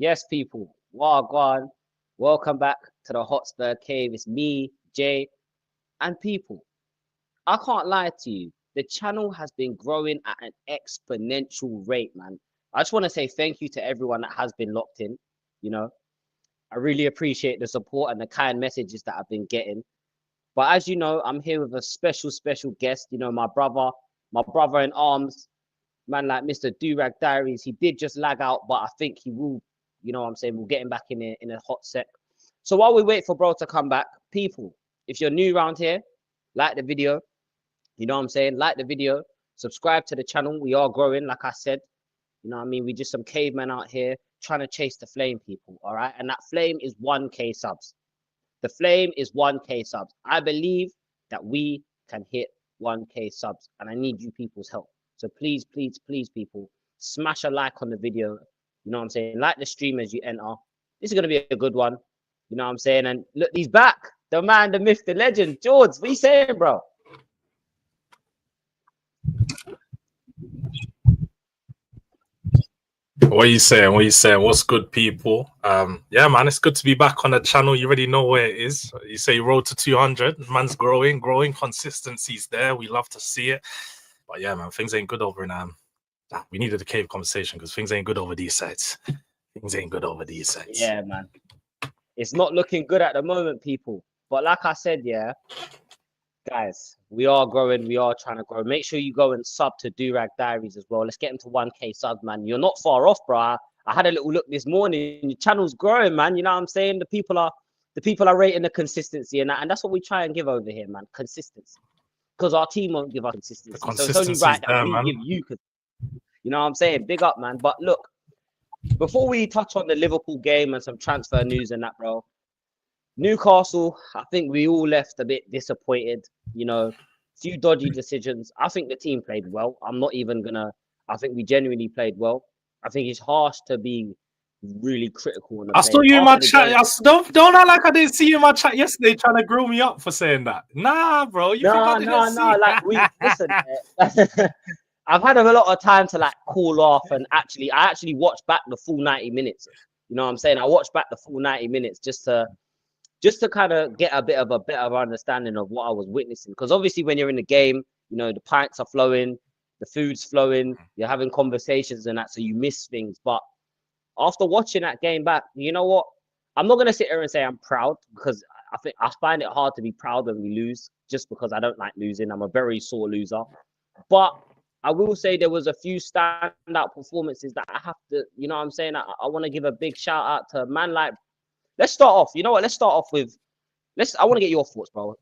Yes, people. Wagwan. Welcome back to the Hotspur Cave. It's me, Jay, and people. I can't lie to you. The channel has been growing at an exponential rate, man. I just want to say thank you to everyone that has been locked in. You know, I really appreciate the support and the kind messages that I've been getting. But as you know, I'm here with a special guest. You know, my brother in arms, man like Mr. Durag Diaries. He did just lag out, but I think he will, you know what I'm saying, we'll get him back in a hot sec. So while we wait for bro to come back, people, if you're new around here, like the video, you know what I'm saying, like the video, subscribe to the channel. We are growing, like I said. You know what I mean? We just some cavemen out here trying to chase the flame, people, all right? And that flame is 1K subs. The flame is 1K subs. I believe that we can hit 1K subs, and I need you people's help. So please, people, smash a like on the video. You know what I'm saying? Like the stream as you enter. This is going to be a good one. You know what I'm saying? And look, he's back. The man, the myth, the legend. George, what are you saying, bro? What are you saying? What are you saying? What's good, people? Yeah, man, it's good to be back on the channel. You already know where it is. You say road to 200. Man's growing. Consistency's there. We love to see it. But yeah, man, things ain't good over in we needed a cave conversation because things ain't good over these sides. Things ain't good over these sides. Yeah, man. It's not looking good at the moment, people. But like I said, yeah, guys, we are growing. We are trying to grow. Make sure you go and sub to Durag Diaries as well. Let's get into 1K subs, man. You're not far off, bro. I had a little look this morning. Your channel's growing, man. You know what I'm saying? The people are rating the consistency, and that's what we try and give over here, man. Consistency. Because our team won't give us consistency. So it's only right that we give you. You know what I'm saying? Big up, man. But look, before we touch on the Liverpool game and some transfer news and that, bro, Newcastle, I think we all left a bit disappointed. You know, few dodgy decisions. I think the team played well. I think we genuinely played well. I think it's harsh to be really critical on the I saw you in my chat. Don't act like I didn't see you in my chat yesterday trying to grill me up for saying that. Nah, bro. No. Like, listen, I've had a lot of time to like cool off, and I actually watched back the full 90 minutes. You know what I'm saying? I watched back the full 90 minutes just to kind of get a bit of a better understanding of what I was witnessing. Because obviously when you're in the game, you know, the pints are flowing, the food's flowing, you're having conversations and that, so you miss things. But after watching that game back, you know what? I'm not going to sit here and say I'm proud, because I think I find it hard to be proud when we lose, just because I don't like losing. I'm a very sore loser. But I will say there was a few standout performances that I have to, you know what I'm saying? I want to give a big shout out to a man like, let's start off. You know what? Let's start off with, I want to get your thoughts, bro.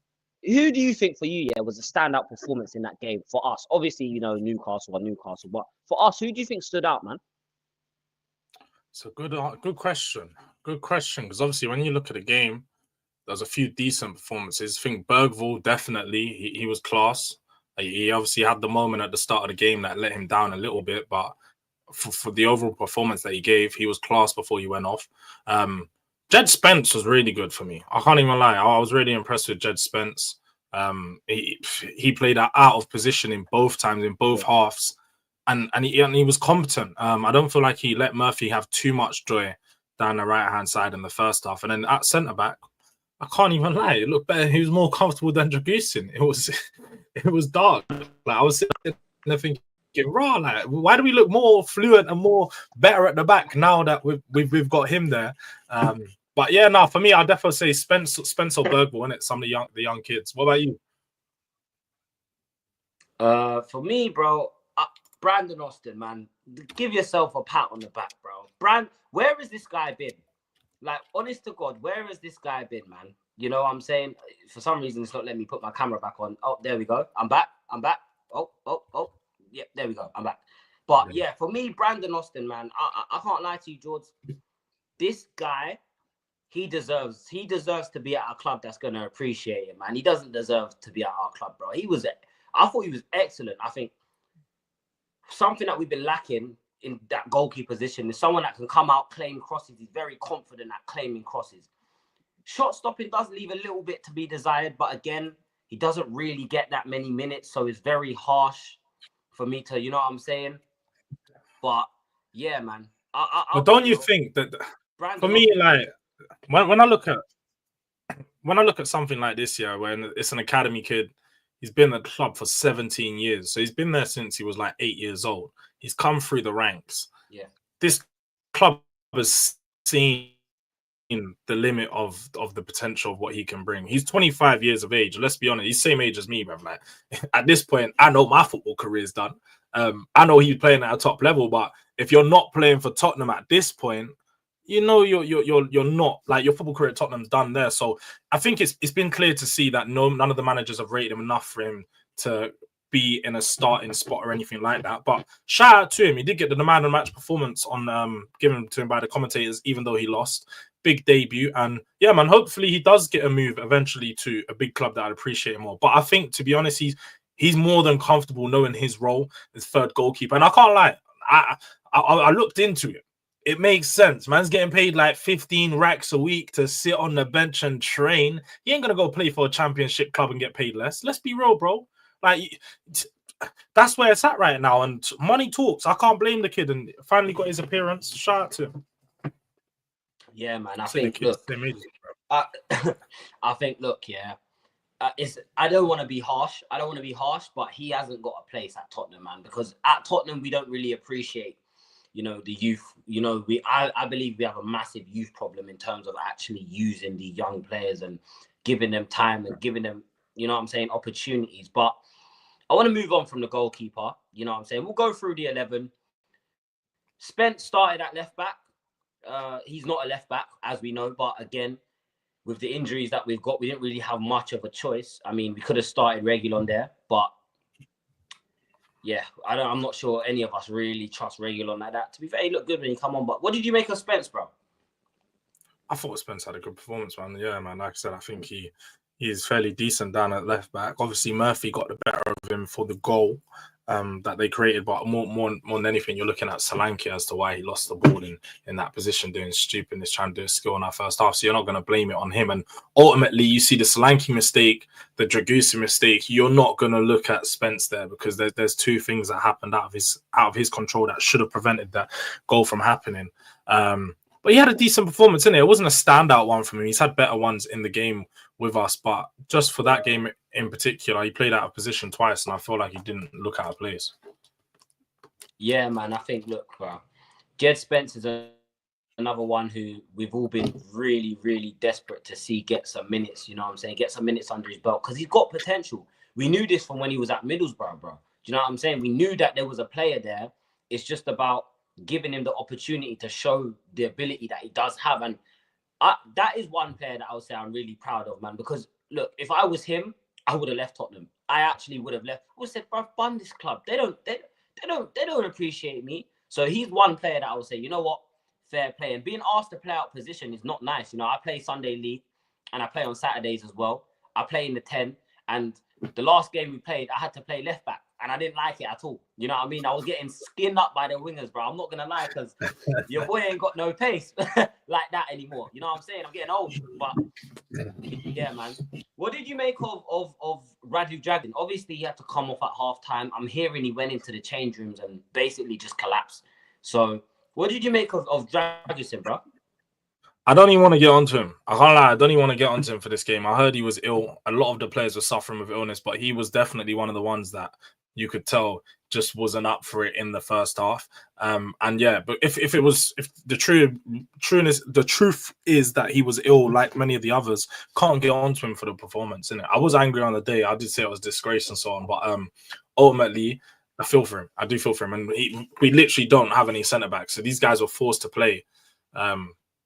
Who do you think for you, yeah, was a standout performance in that game for us? Obviously, you know, Newcastle, but for us, who do you think stood out, man? It's a good question. Good question. Because obviously when you look at the game, there's a few decent performances. I think Bergvall, definitely, he was class. He obviously had the moment at the start of the game that let him down a little bit, but for the overall performance that he gave, he was class before he went off. Jed Spence was really good for me. I can't even lie. I was really impressed with Jed Spence. He played out of position in both times, in both halves, and he was competent. I don't feel like he let Murphy have too much joy down the right-hand side in the first half. And then at centre-back, I can't even lie. It looked better. He was more comfortable than Dragusin. It was dark. Like, I was sitting there thinking, raw, like, why do we look more fluent and more better at the back now that we've got him there? But yeah, no, for me, I'd definitely say Spence or Bergvall, innit? Some of the young kids. What about you? For me, bro, Brandon Austin, man, give yourself a pat on the back, bro. Where has this guy been? Like, honest to God, where has this guy been, man? You know what I'm saying? For some reason, it's not letting me put my camera back on. Oh, there we go. I'm back. Oh. Yeah, there we go. I'm back. But yeah, for me, Brandon Austin, man, I can't lie to you, George. This guy, he deserves to be at a club that's going to appreciate him, man. He doesn't deserve to be at our club, bro. I thought he was excellent. I think something that we've been lacking in that goalkeeper position is someone that can come out, claim crosses. He's very confident at claiming crosses. Shot stopping does leave a little bit to be desired, but again, he doesn't really get that many minutes, so it's very harsh for me to, you know what I'm saying? But yeah, man, But I'll don't be you real. think that for Brandon me, Robinson. like when I look at something like this, yeah, when it's an academy kid, he's been at the club for 17 years. So he's been there since he was like 8 years old. He's come through the ranks. Yeah. This club has seen the limit of the potential of what he can bring. He's 25 years of age. Let's be honest, he's the same age as me, bruv. Like at this point, I know my football career is done. I know he's playing at a top level, but if you're not playing for Tottenham at this point, you know you're not, like, your football career at Tottenham's done there. So I think it's been clear to see that none of the managers have rated him enough for him to be in a starting spot or anything like that. But shout out to him. He did get the man of the match performance on given to him by the commentators, even though he lost. Big debut. And yeah, man, hopefully he does get a move eventually to a big club that I'd appreciate him more. But I think, to be honest, he's more than comfortable knowing his role as third goalkeeper. And I can't lie, I looked into it. It makes sense. Man's getting paid like 15 racks a week to sit on the bench and train. He ain't gonna go play for a championship club and get paid less. Let's be real, bro. Like, that's where it's at right now. And money talks. I can't blame the kid. And finally got his appearance. Shout out to him. Yeah, man. I Say the think, kid's look, same age, I think, look, yeah. I don't want to be harsh. I don't want to be harsh, but he hasn't got a place at Tottenham, man. Because at Tottenham, we don't really appreciate, the youth. I believe we have a massive youth problem in terms of actually using the young players and giving them time and giving them, opportunities. But I want to move on from the goalkeeper. You know what I'm saying? We'll go through the 11. Spence started at left back. He's not a left back, as we know, but again, with the injuries that we've got, we didn't really have much of a choice. I mean, we could have started Reguilon there, but yeah, I'm not sure any of us really trust Reguilon like that. To be fair, he looked good when he come on, but what did you make of Spence, bro? I thought Spence had a good performance, man. Yeah, man. Like I said, I think he's fairly decent down at left back. Obviously, Murphy got the better of him for the goal that they created, but more than anything, you're looking at Solanke as to why he lost the ball in that position, doing stupidness, trying to do a skill in our first half. So you're not going to blame it on him. And ultimately, you see the Solanke mistake, the Dragusin mistake. You're not going to look at Spence there because there's two things that happened out of his control that should have prevented that goal from happening. But he had a decent performance in it. It wasn't a standout one for him. He's had better ones in the game with us, but just for that game in particular, he played out of position twice, and I feel like he didn't look out of place. Yeah, man. I think, look, bro, Jed Spence is another one who we've all been really, really desperate to see get some minutes. You know what I'm saying? Get some minutes under his belt because he's got potential. We knew this from when he was at Middlesbrough, bro. Do you know what I'm saying? We knew that there was a player there. It's just about giving him the opportunity to show the ability that he does have. And that is one player that I would say I'm really proud of, man. Because look, if I was him, I would have left Tottenham. I actually would have left. I would have said, bro, bun this club. They don't appreciate me. So he's one player that I would say, you know what? Fair play. And being asked to play out position is not nice. I play Sunday League and I play on Saturdays as well. I play in the 10. And the last game we played, I had to play left back. And I didn't like it at all. You know what I mean? I was getting skinned up by the wingers, bro. I'm not going to lie, because your boy ain't got no pace like that anymore. You know what I'm saying? I'm getting old. But yeah, man. What did you make of Radu Dragon? Obviously, he had to come off at halftime. I'm hearing he went into the change rooms and basically just collapsed. So what did you make of Dragusin, bro? I don't even want to get onto him. I can't lie. I don't even want to get onto him for this game. I heard he was ill. A lot of the players were suffering with illness, but he was definitely one of the ones that you could tell just wasn't up for it in the first half. And yeah, but if the truth is that he was ill, like many of the others, can't get onto him for the performance. Innit? I was angry on the day. I did say it was disgrace and so on, but ultimately, I feel for him. I do feel for him, and we literally don't have any centre backs, so these guys were forced to play.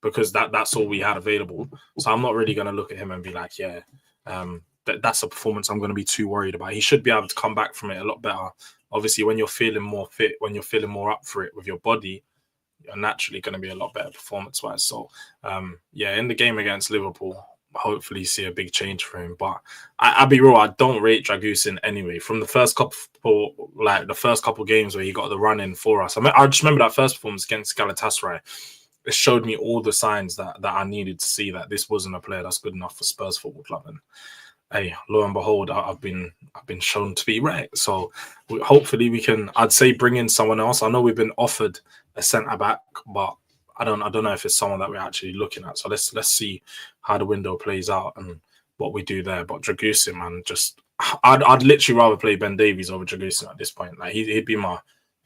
Because that's all we had available. So I'm not really going to look at him and be like, yeah, that's a performance I'm going to be too worried about. He should be able to come back from it a lot better. Obviously, when you're feeling more fit, when you're feeling more up for it with your body, you're naturally going to be a lot better performance-wise. So, yeah, in the game against Liverpool, hopefully see a big change for him. But I'll be real, I don't rate Dragusin anyway. From the first couple games where he got the run in for us. I just remember that first performance against Galatasaray. It showed me all the signs that I needed to see that this wasn't a player that's good enough for Spurs Football Club. And hey, lo and behold, I've been shown to be right. So hopefully we can. I'd say bring in someone else. I know we've been offered a centre back, but I don't know if it's someone that we're actually looking at. So let's see how the window plays out and what we do there. But Dragusin, man, just I'd literally rather play Ben Davies over Dragusin at this point. Like he'd be my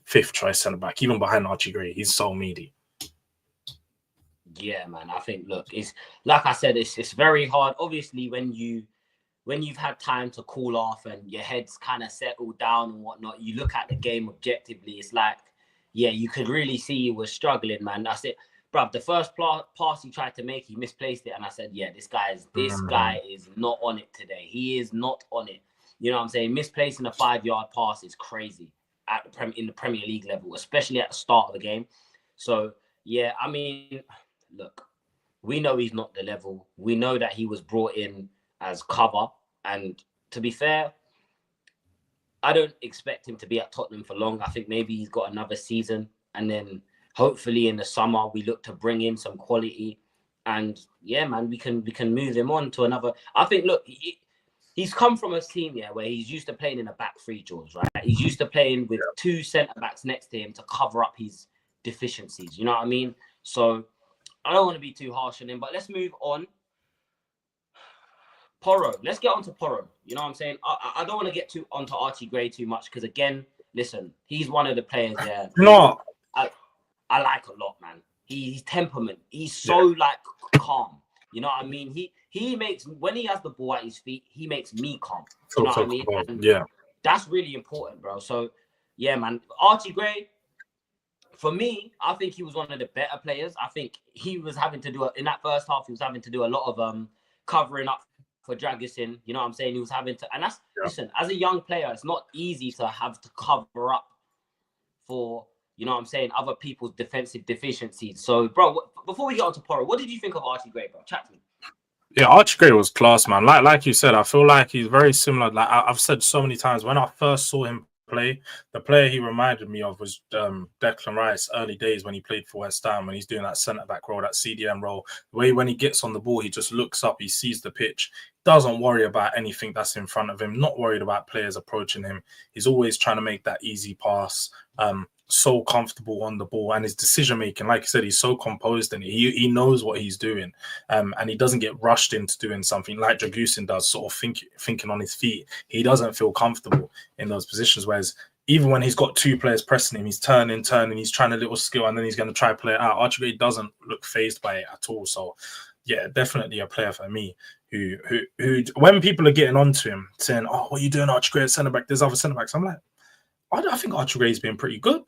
fifth choice centre back, even behind Archie Gray. He's so meaty. Yeah, man. I think look, it's like I said, it's very hard. Obviously, when you've had time to cool off and your head's kind of settled down and whatnot, you look at the game objectively. It's like, yeah, you could really see he was struggling, man. That's it, bruv. The first pass he tried to make, he misplaced it, and I said, yeah, this guy is not on it today. He is not on it. You know what I'm saying? Misplacing a 5-yard pass is crazy in the Premier League level, especially at the start of the game. So yeah, I mean, look, we know he's not the level. We know that he was brought in as cover. And to be fair, I don't expect him to be at Tottenham for long. I think maybe he's got another season. And then hopefully in the summer, we look to bring in some quality. And yeah, man, we can move him on to another. I think, look, he's come from a team where he's used to playing in a back three, George, right? He's used to playing with two centre-backs next to him to cover up his deficiencies. You know what I mean? So I don't want to be too harsh on him, but let's move on. Porro. Let's get on to Porro. You know what I'm saying? I don't want to get onto Archie Gray too much because, again, listen, he's one of the players there. No. I like a lot, man. He's temperament. He's so, like, calm. You know what I mean? He makes, when he has the ball at his feet, he makes me calm. You know what I mean? And yeah. That's really important, bro. So, yeah, man. Archie Gray, for me, I think he was one of the better players. I think he was having to do, in that first half, he was having to do a lot of covering up for Dragusin. You know what I'm saying? He was having to, and that's, listen, as a young player, it's not easy to have to cover up for, you know what I'm saying, other people's defensive deficiencies. So, bro, before we get on to Porro, what did you think of Archie Gray, bro? Chat to me. Yeah, Archie Gray was class, man. Like you said, I feel like he's very similar. Like I've said so many times, when I first saw him play, the player he reminded me of was Declan Rice early days when he played for West Ham, when he's doing that centre-back role, that CDM role. The way when he gets on the ball, he just looks up, he sees the pitch, doesn't worry about anything that's in front of him, not worried about players approaching him. He's always trying to make that easy pass. So comfortable on the ball, and his decision making, like I said, he's so composed and he knows what he's doing, and he doesn't get rushed into doing something like Dragusin does, sort of thinking on his feet. He doesn't feel comfortable in those positions, whereas even when he's got two players pressing him, he's turning, he's trying a little skill, and then he's going to try play it out. Archie Gray doesn't look phased by it at all. So yeah, definitely a player for me who when people are getting onto him saying, oh, what are you doing, Archie Gray at centre back, there's other centre backs, I'm like, I think Archie Gray's been pretty good.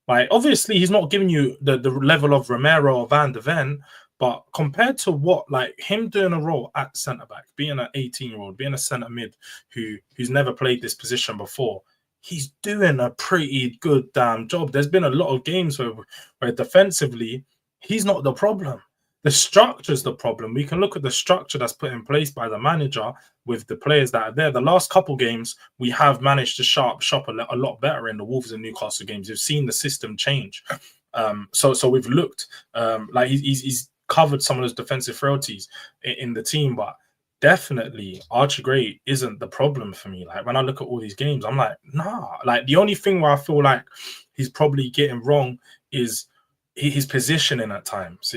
Like, obviously, he's not giving you the level of Romero or Van de Ven, but compared to what, like, him doing a role at centre-back, being an 18-year-old, being a centre-mid who's never played this position before, he's doing a pretty good damn job. There's been a lot of games where defensively, he's not the problem. The structure's the problem. We can look at the structure that's put in place by the manager with the players that are there. The last couple games, we have managed to shop a lot better in the Wolves and Newcastle games. We've seen the system change. So we've looked like he's covered some of those defensive frailties in the team, but definitely Archie Gray isn't the problem for me. Like, when I look at all these games, I'm like, nah. Like, the only thing where I feel like he's probably getting wrong is his positioning at times.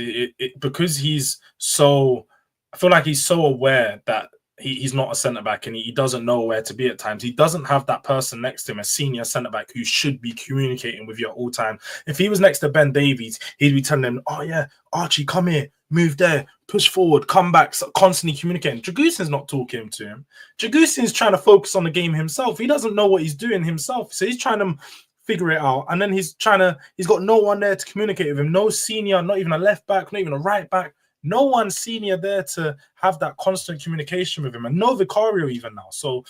Because he's so, I feel like he's so aware that he's not a centre-back and he doesn't know where to be at times. He doesn't have that person next to him, a senior centre-back who should be communicating with you at all time. If he was next to Ben Davies, he'd be telling him, oh yeah, Archie, come here, move there, push forward, come back, so constantly communicating. Dragusin's not talking to him. Dragusin's trying to focus on the game himself. He doesn't know what he's doing himself. So he's trying to figure it out, and then he's got no one there to communicate with him. No senior, not even a left back, not even a right back. No one senior there to have that constant communication with him, and no Vicario even now. So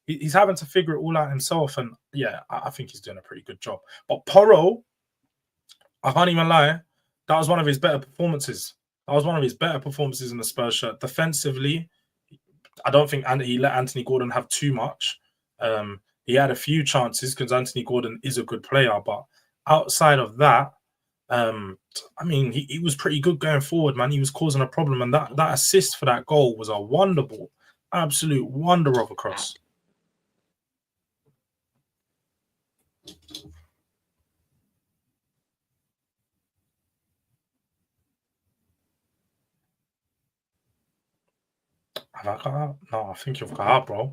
he's having to figure it all out himself. And yeah, I think he's doing a pretty good job. But Porro, I can't even lie, that was one of his better performances. That was one of his better performances in the Spurs shirt. Defensively, I don't think he let Anthony Gordon have too much. He had a few chances because Anthony Gordon is a good player, but outside of that, I mean, he was pretty good going forward, man. He was causing a problem, and that assist for that goal was a wonder ball. Absolute wonder of a cross. Have I got out? No, I think you've got out, bro.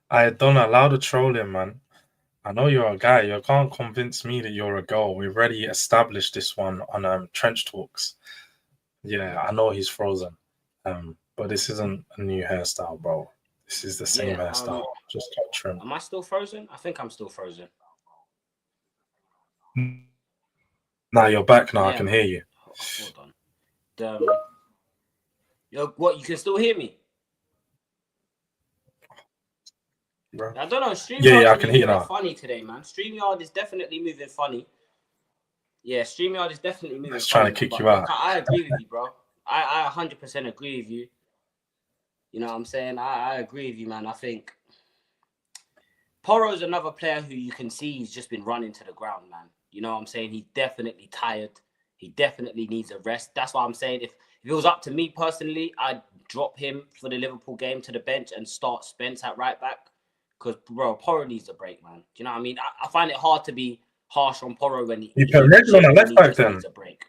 I don't allow the trolling, man. I know you're a guy. You can't convince me that you're a girl. We've already established this one on Trench Talks. Yeah, I know he's frozen. But this isn't a new hairstyle, bro. This is the same hairstyle. Just got trimmed. Am I still frozen? I think I'm still frozen. Now you're back. Now I Yeah, can man. hear you. Hold on. What? You can still hear me? Bro. I don't know. Yeah, I can hear you moving now. funny today, man. StreamYard is definitely moving funny. Yeah, StreamYard is definitely moving It's funny. trying to kick But you out. I agree with you, bro. I 100% agree with you. You know what I'm saying? I agree with you, man. I think Poro's another player who you can see he's just been running to the ground, man. You know what I'm saying? He's definitely tired. He definitely needs a rest. That's why I'm saying if it was up to me personally, I'd drop him for the Liverpool game to the bench and start Spence at right back. Because, bro, Poro needs a break, man. Do you know what I mean? I find it hard to be harsh on Poro when You put Regulon on left back then. needs a break.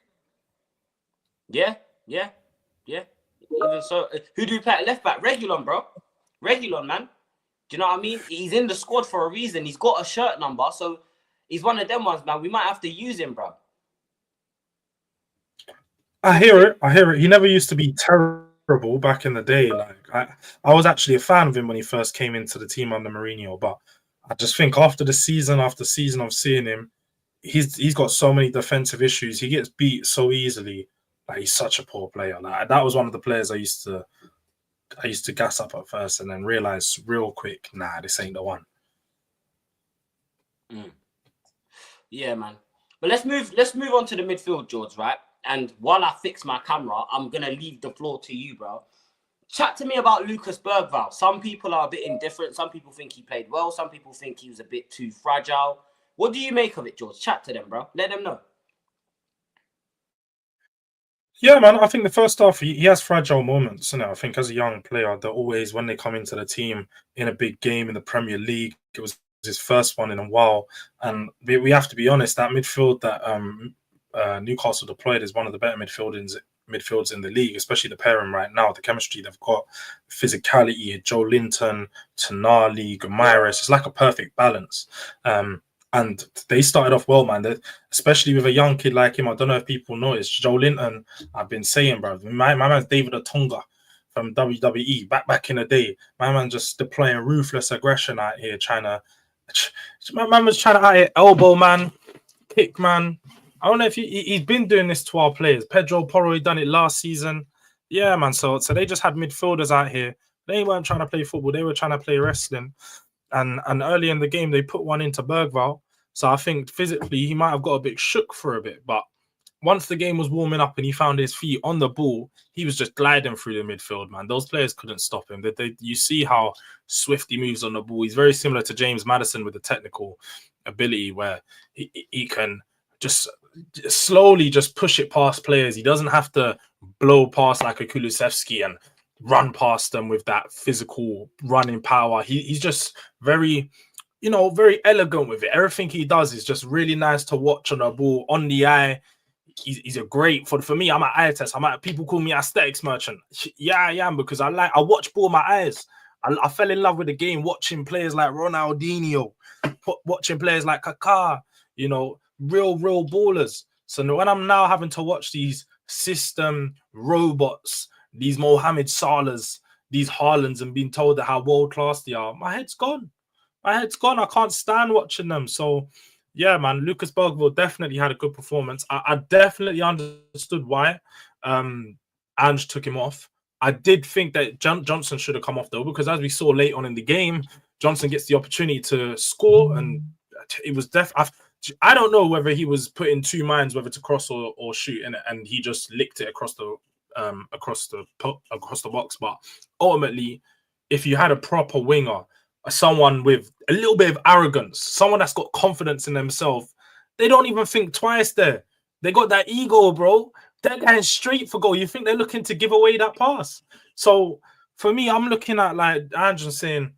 Yeah. Even so, who do you play at left back? Regulon, bro. Regulon, man. Do you know what I mean? He's in the squad for a reason. He's got a shirt number, so he's one of them ones, man. We might have to use him, bro. I hear it. He never used to be terrible back in the day. Like I was actually a fan of him when he first came into the team under Mourinho, but I just think after season of seeing him, he's got so many defensive issues. He gets beat so easily. Like he's such a poor player. Like that was one of the players I used to gas up at first and then realize real quick, nah, this ain't the one. Yeah, man. But let's move on to the midfield, George, right? And while I fix my camera, I'm gonna leave the floor to you, bro. Chat to me about Lucas Bergvall. Some people are a bit indifferent. Some people think he played well. Some people think he was a bit too fragile. What do you make of it, George? Chat to them, bro. Let them know. Yeah, man. I think the first half he has fragile moments. I think as a young player, they're always when they come into the team in a big game in the Premier League. It was his first one in a while, and we have to be honest. That midfield that Newcastle deployed is one of the better midfields in the league, especially the pairing right now. The chemistry they've got, physicality, Joe Linton, Tonali, Gomairis. It's like a perfect balance. And they started off well, man. Especially with a young kid like him. I don't know if people noticed. Joe Linton, I've been saying, bro. My man's David Otunga from WWE back in the day. My man just deploying ruthless aggression out here, my man was trying to out here elbow man, kick man. I don't know if he's been doing this to our players. Pedro Porro, he done it last season. Yeah, man. So they just had midfielders out here. They weren't trying to play football. They were trying to play wrestling. And early in the game, they put one into Bergvall. So I think physically he might have got a bit shook for a bit. But once the game was warming up and he found his feet on the ball, he was just gliding through the midfield, man. Those players couldn't stop him. You see how swift he moves on the ball. He's very similar to James Maddison with the technical ability where he can just slowly just push it past players. He doesn't have to blow past like a Kulusevski and run past them with that physical running power. He's just very, very elegant with it. Everything he does is just really nice to watch on the ball, on the eye. He's a great for me. I'm an eye test. People call me aesthetics merchant. Yeah, I am because I watch ball with my eyes. I fell in love with the game watching players like Ronaldinho, watching players like Kaká. Real ballers. So when I'm now having to watch these system robots, these Mohamed Salahs, these Haalands, and being told that how world class they are, my head's gone. I can't stand watching them. So, yeah, man, Lucas Bergvall definitely had a good performance. I definitely understood why Ange took him off. I did think that Johnson should have come off, though, because as we saw late on in the game, Johnson gets the opportunity to score, and it was I don't know whether he was put in two minds whether to cross or shoot, and he just licked it across the box. But ultimately, if you had a proper winger, someone with a little bit of arrogance, someone that's got confidence in themselves, they don't even think twice there. They got that ego, bro. They're going straight for goal. You think they're looking to give away that pass? So for me, I'm looking at like Andrew saying,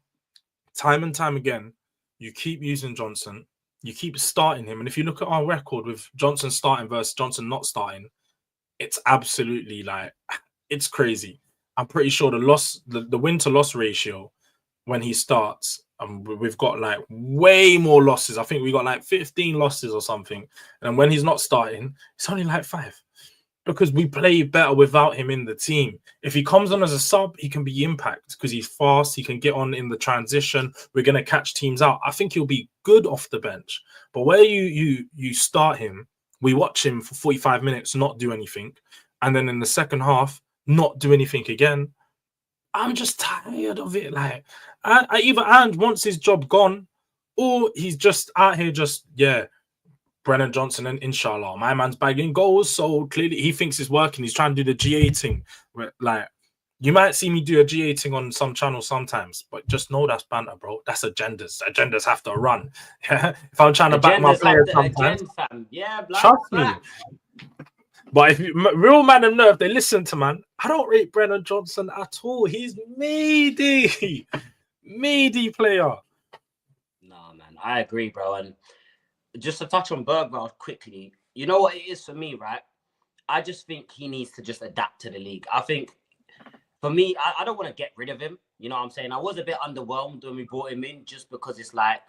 time and time again, you keep using Johnson, you keep starting him, and if you look at our record with Johnson starting versus Johnson not starting, it's absolutely like it's crazy. I'm pretty sure the win to loss ratio when he starts, we've got like way more losses. I think we got like 15 losses or something. And when he's not starting, it's only like 5 because we play better without him in the team. If he comes on as a sub, he can be impact because he's fast. He can get on in the transition. We're going to catch teams out. I think he'll be good off the bench. But where you start him, we watch him for 45 minutes, not do anything. And then in the second half, not do anything again. I'm just tired of it. Like, I either and wants his job gone, or he's just out here just Brennan Johnson and inshallah, my man's bagging goals. So clearly he thinks it's working. He's trying to do the GA thing. Where, like, you might see me do a GA thing on some channels sometimes, but just know that's banter, bro. That's agendas. Agendas have to run. If I'm trying to back my players sometimes, yeah, trust me. But if you, real man of nerve, they listen to man. I don't rate Brennan Johnson at all. He's meaty player. No, man, I agree, bro. And just to touch on Bergvall quickly, you know what it is for me, right? I just think he needs to just adapt to the league. I think for me, I don't want to get rid of him. You know what I'm saying? I was a bit underwhelmed when we brought him in just because it's like,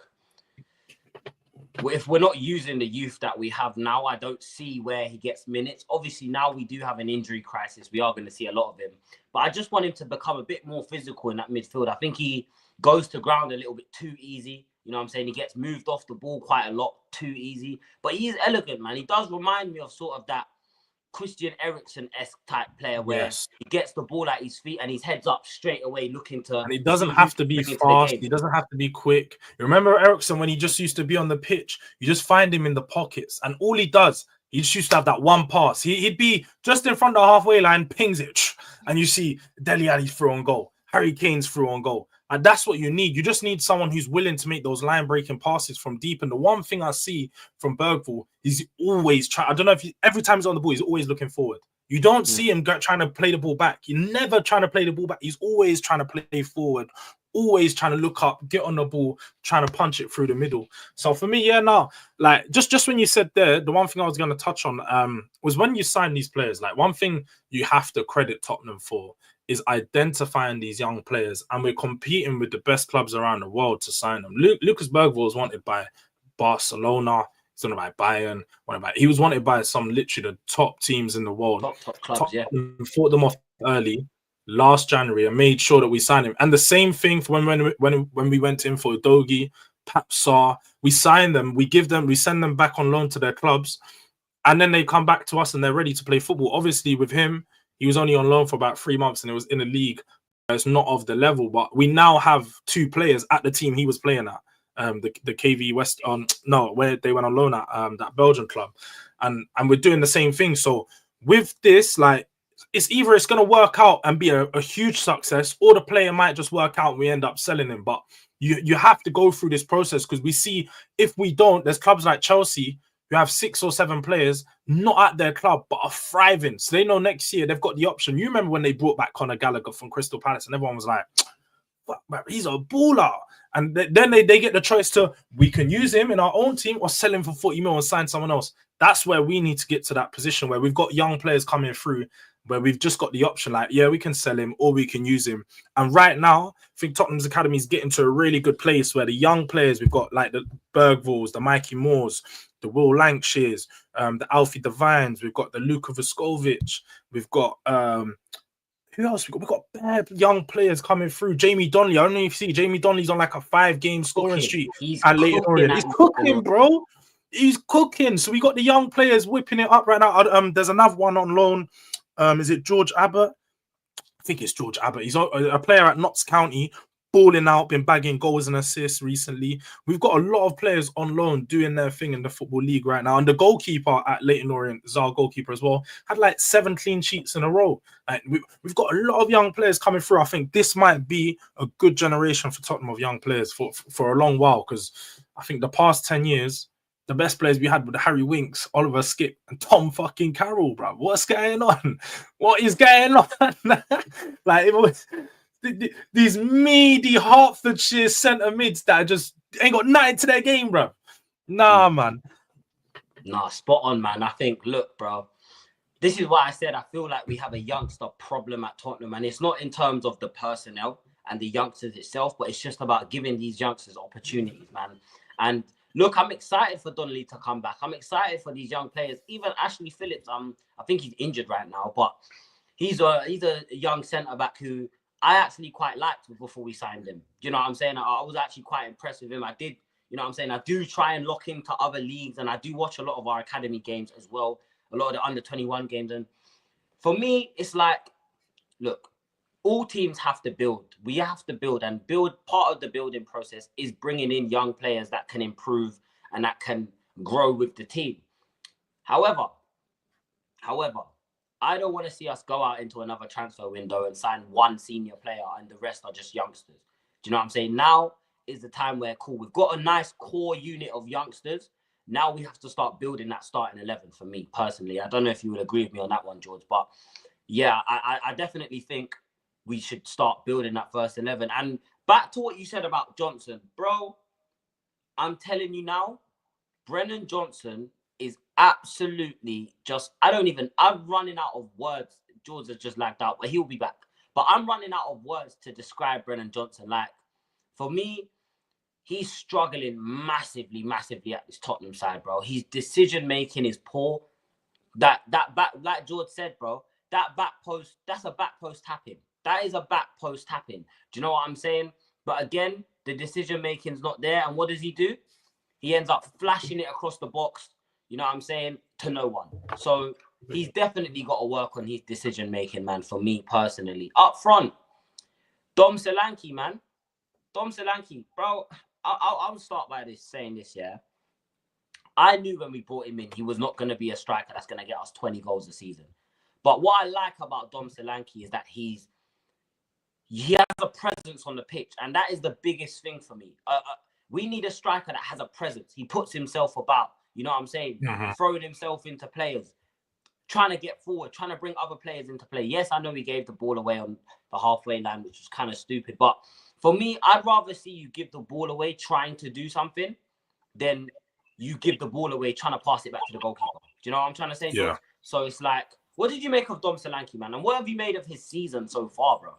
if we're not using the youth that we have now, I don't see where he gets minutes. Obviously, now we do have an injury crisis. We are going to see a lot of him. But I just want him to become a bit more physical in that midfield. I think he goes to ground a little bit too easy. You know what I'm saying? He gets moved off the ball quite a lot too easy. But he is elegant, man. He does remind me of sort of that Christian Eriksen-esque type player where he gets the ball at his feet and his head's up straight away looking to... And he doesn't have to be fast. He doesn't have to be quick. You remember Eriksen when he just used to be on the pitch? You just find him in the pockets. And all he does, he just used to have that one pass. He'd be just in front of the halfway line, pings it. And you see Dele Alli through on goal. Harry Kane's through on goal. And that's what you need. You just need someone who's willing to make those line-breaking passes from deep. And the one thing I see from Bergvall is always trying. I don't know if every time he's on the ball, he's always looking forward. You don't see him trying to play the ball back. You're never trying to play the ball back. He's always trying to play forward, always trying to look up, get on the ball, trying to punch it through the middle. So for me, like just when you said there, the one thing I was going to touch on was when you sign these players. Like one thing you have to credit Tottenham for is identifying these young players, and we're competing with the best clubs around the world to sign them. Lucas Bergvall was wanted by Barcelona. He's wanted by Bayern. He was wanted by literally the top teams in the world. Top clubs, Fought them off early last January and made sure that we signed him. And the same thing for when we went in for Dogi, Papsar. We signed them. We send them back on loan to their clubs, and then they come back to us and they're ready to play football. Obviously, with him, he was only on loan for about 3 months and it was in a league that's not of the level. But we now have 2 players at the team he was playing at, the KV West where they went on loan at that Belgian club, and we're doing the same thing. So with this, like, it's either it's going to work out and be a huge success, or the player might just work out and we end up selling him. But you have to go through this process, because we see if we don't, there's clubs like Chelsea who have 6 or 7 players not at their club but are thriving. So they know next year they've got the option. You remember when they brought back Conor Gallagher from Crystal Palace and everyone was like, he's a baller. And then they get the choice to, we can use him in our own team or sell him for 40 mil and sign someone else. That's where we need to get to that position where we've got young players coming through, where we've just got the option, like, we can sell him or we can use him. And right now, I think Tottenham's Academy is getting to a really good place where the young players, we've got like the Bergvalls, the Mikey Moores, the Will Lancashires, the Alfie Devines, we've got the Luka Vuskovic, we've got who else? We've got bad young players coming through. Jamie Donnelly. I don't know if you see Jamie Donnelly's on like a 5-game scoring streak. He's cooking, bro. He's cooking. So we got the young players whipping it up right now. There's another one on loan. Is it George Abbott? I think it's George Abbott. He's a player at Notts County, balling out, been bagging goals and assists recently. We've got a lot of players on loan doing their thing in the Football League right now. And the goalkeeper at Leyton Orient, is our goalkeeper as well, had like 7 clean sheets in a row. Like, we've got a lot of young players coming through. I think this might be a good generation for Tottenham of young players for a long while, because I think the past 10 years, the best players we had were Harry Winks, Oliver Skip, and Tom fucking Carroll, bro. What's going on? What is going on? Like, it was these meaty Hertfordshire centre mids that just ain't got nothing to their game, bro. Nah, man. Nah, spot on, man. I think, look, bro, this is why I said I feel like we have a youngster problem at Tottenham, and it's not in terms of the personnel and the youngsters itself, but it's just about giving these youngsters opportunities, man. And look, I'm excited for Donnelly to come back. I'm excited for these young players. Even Ashley Phillips, I think he's injured right now, but he's a young centre back who I actually quite liked before we signed him. You know what I'm saying? I was actually quite impressed with him. I did, you know what I'm saying? I do try and lock him to other leagues, and I do watch a lot of our academy games as well, a lot of the under 21 games. And for me, it's like, look, all teams have to build. We have to build, and part of the building process is bringing in young players that can improve and that can grow with the team. However, I don't want to see us go out into another transfer window and sign one senior player and the rest are just youngsters. Do you know what I'm saying? Now is the time where, cool, we've got a nice core unit of youngsters. Now we have to start building that starting 11 for me personally. I don't know if you would agree with me on that one, George, but yeah, I definitely think we should start building that first 11. And back to what you said about Johnson, bro, I'm telling you now, Brennan Johnson is absolutely just, I'm running out of words. George has just lagged out, but he'll be back. But I'm running out of words to describe Brennan Johnson. Like, for me, he's struggling massively at this Tottenham side, bro. His decision-making is poor. That back, like George said, bro, that back post, that's a back post tapping. That is a back post tapping. Do you know what I'm saying? But again, the decision-making's not there. And what does he do? He ends up flashing it across the box, you know what I'm saying, to no one. So he's definitely got to work on his decision-making, man, for me personally. Up front, Dom Solanke, man. Dom Solanke, bro, I'll start by saying this, yeah. I knew when we brought him in, he was not going to be a striker that's going to get us 20 goals a season. But what I like about Dom Solanke is that he has a presence on the pitch, and that is the biggest thing for me. We need a striker that has a presence. He puts himself about, you know what I'm saying? Throwing himself into players, trying to get forward, trying to bring other players into play. Yes, I know we gave the ball away on the halfway line, which was kind of stupid. But for me, I'd rather see you give the ball away trying to do something than you give the ball away trying to pass it back to the goalkeeper. Do you know what I'm trying to say, George? Yeah. So it's like, what did you make of Dom Solanke, man? And what have you made of his season so far, bro?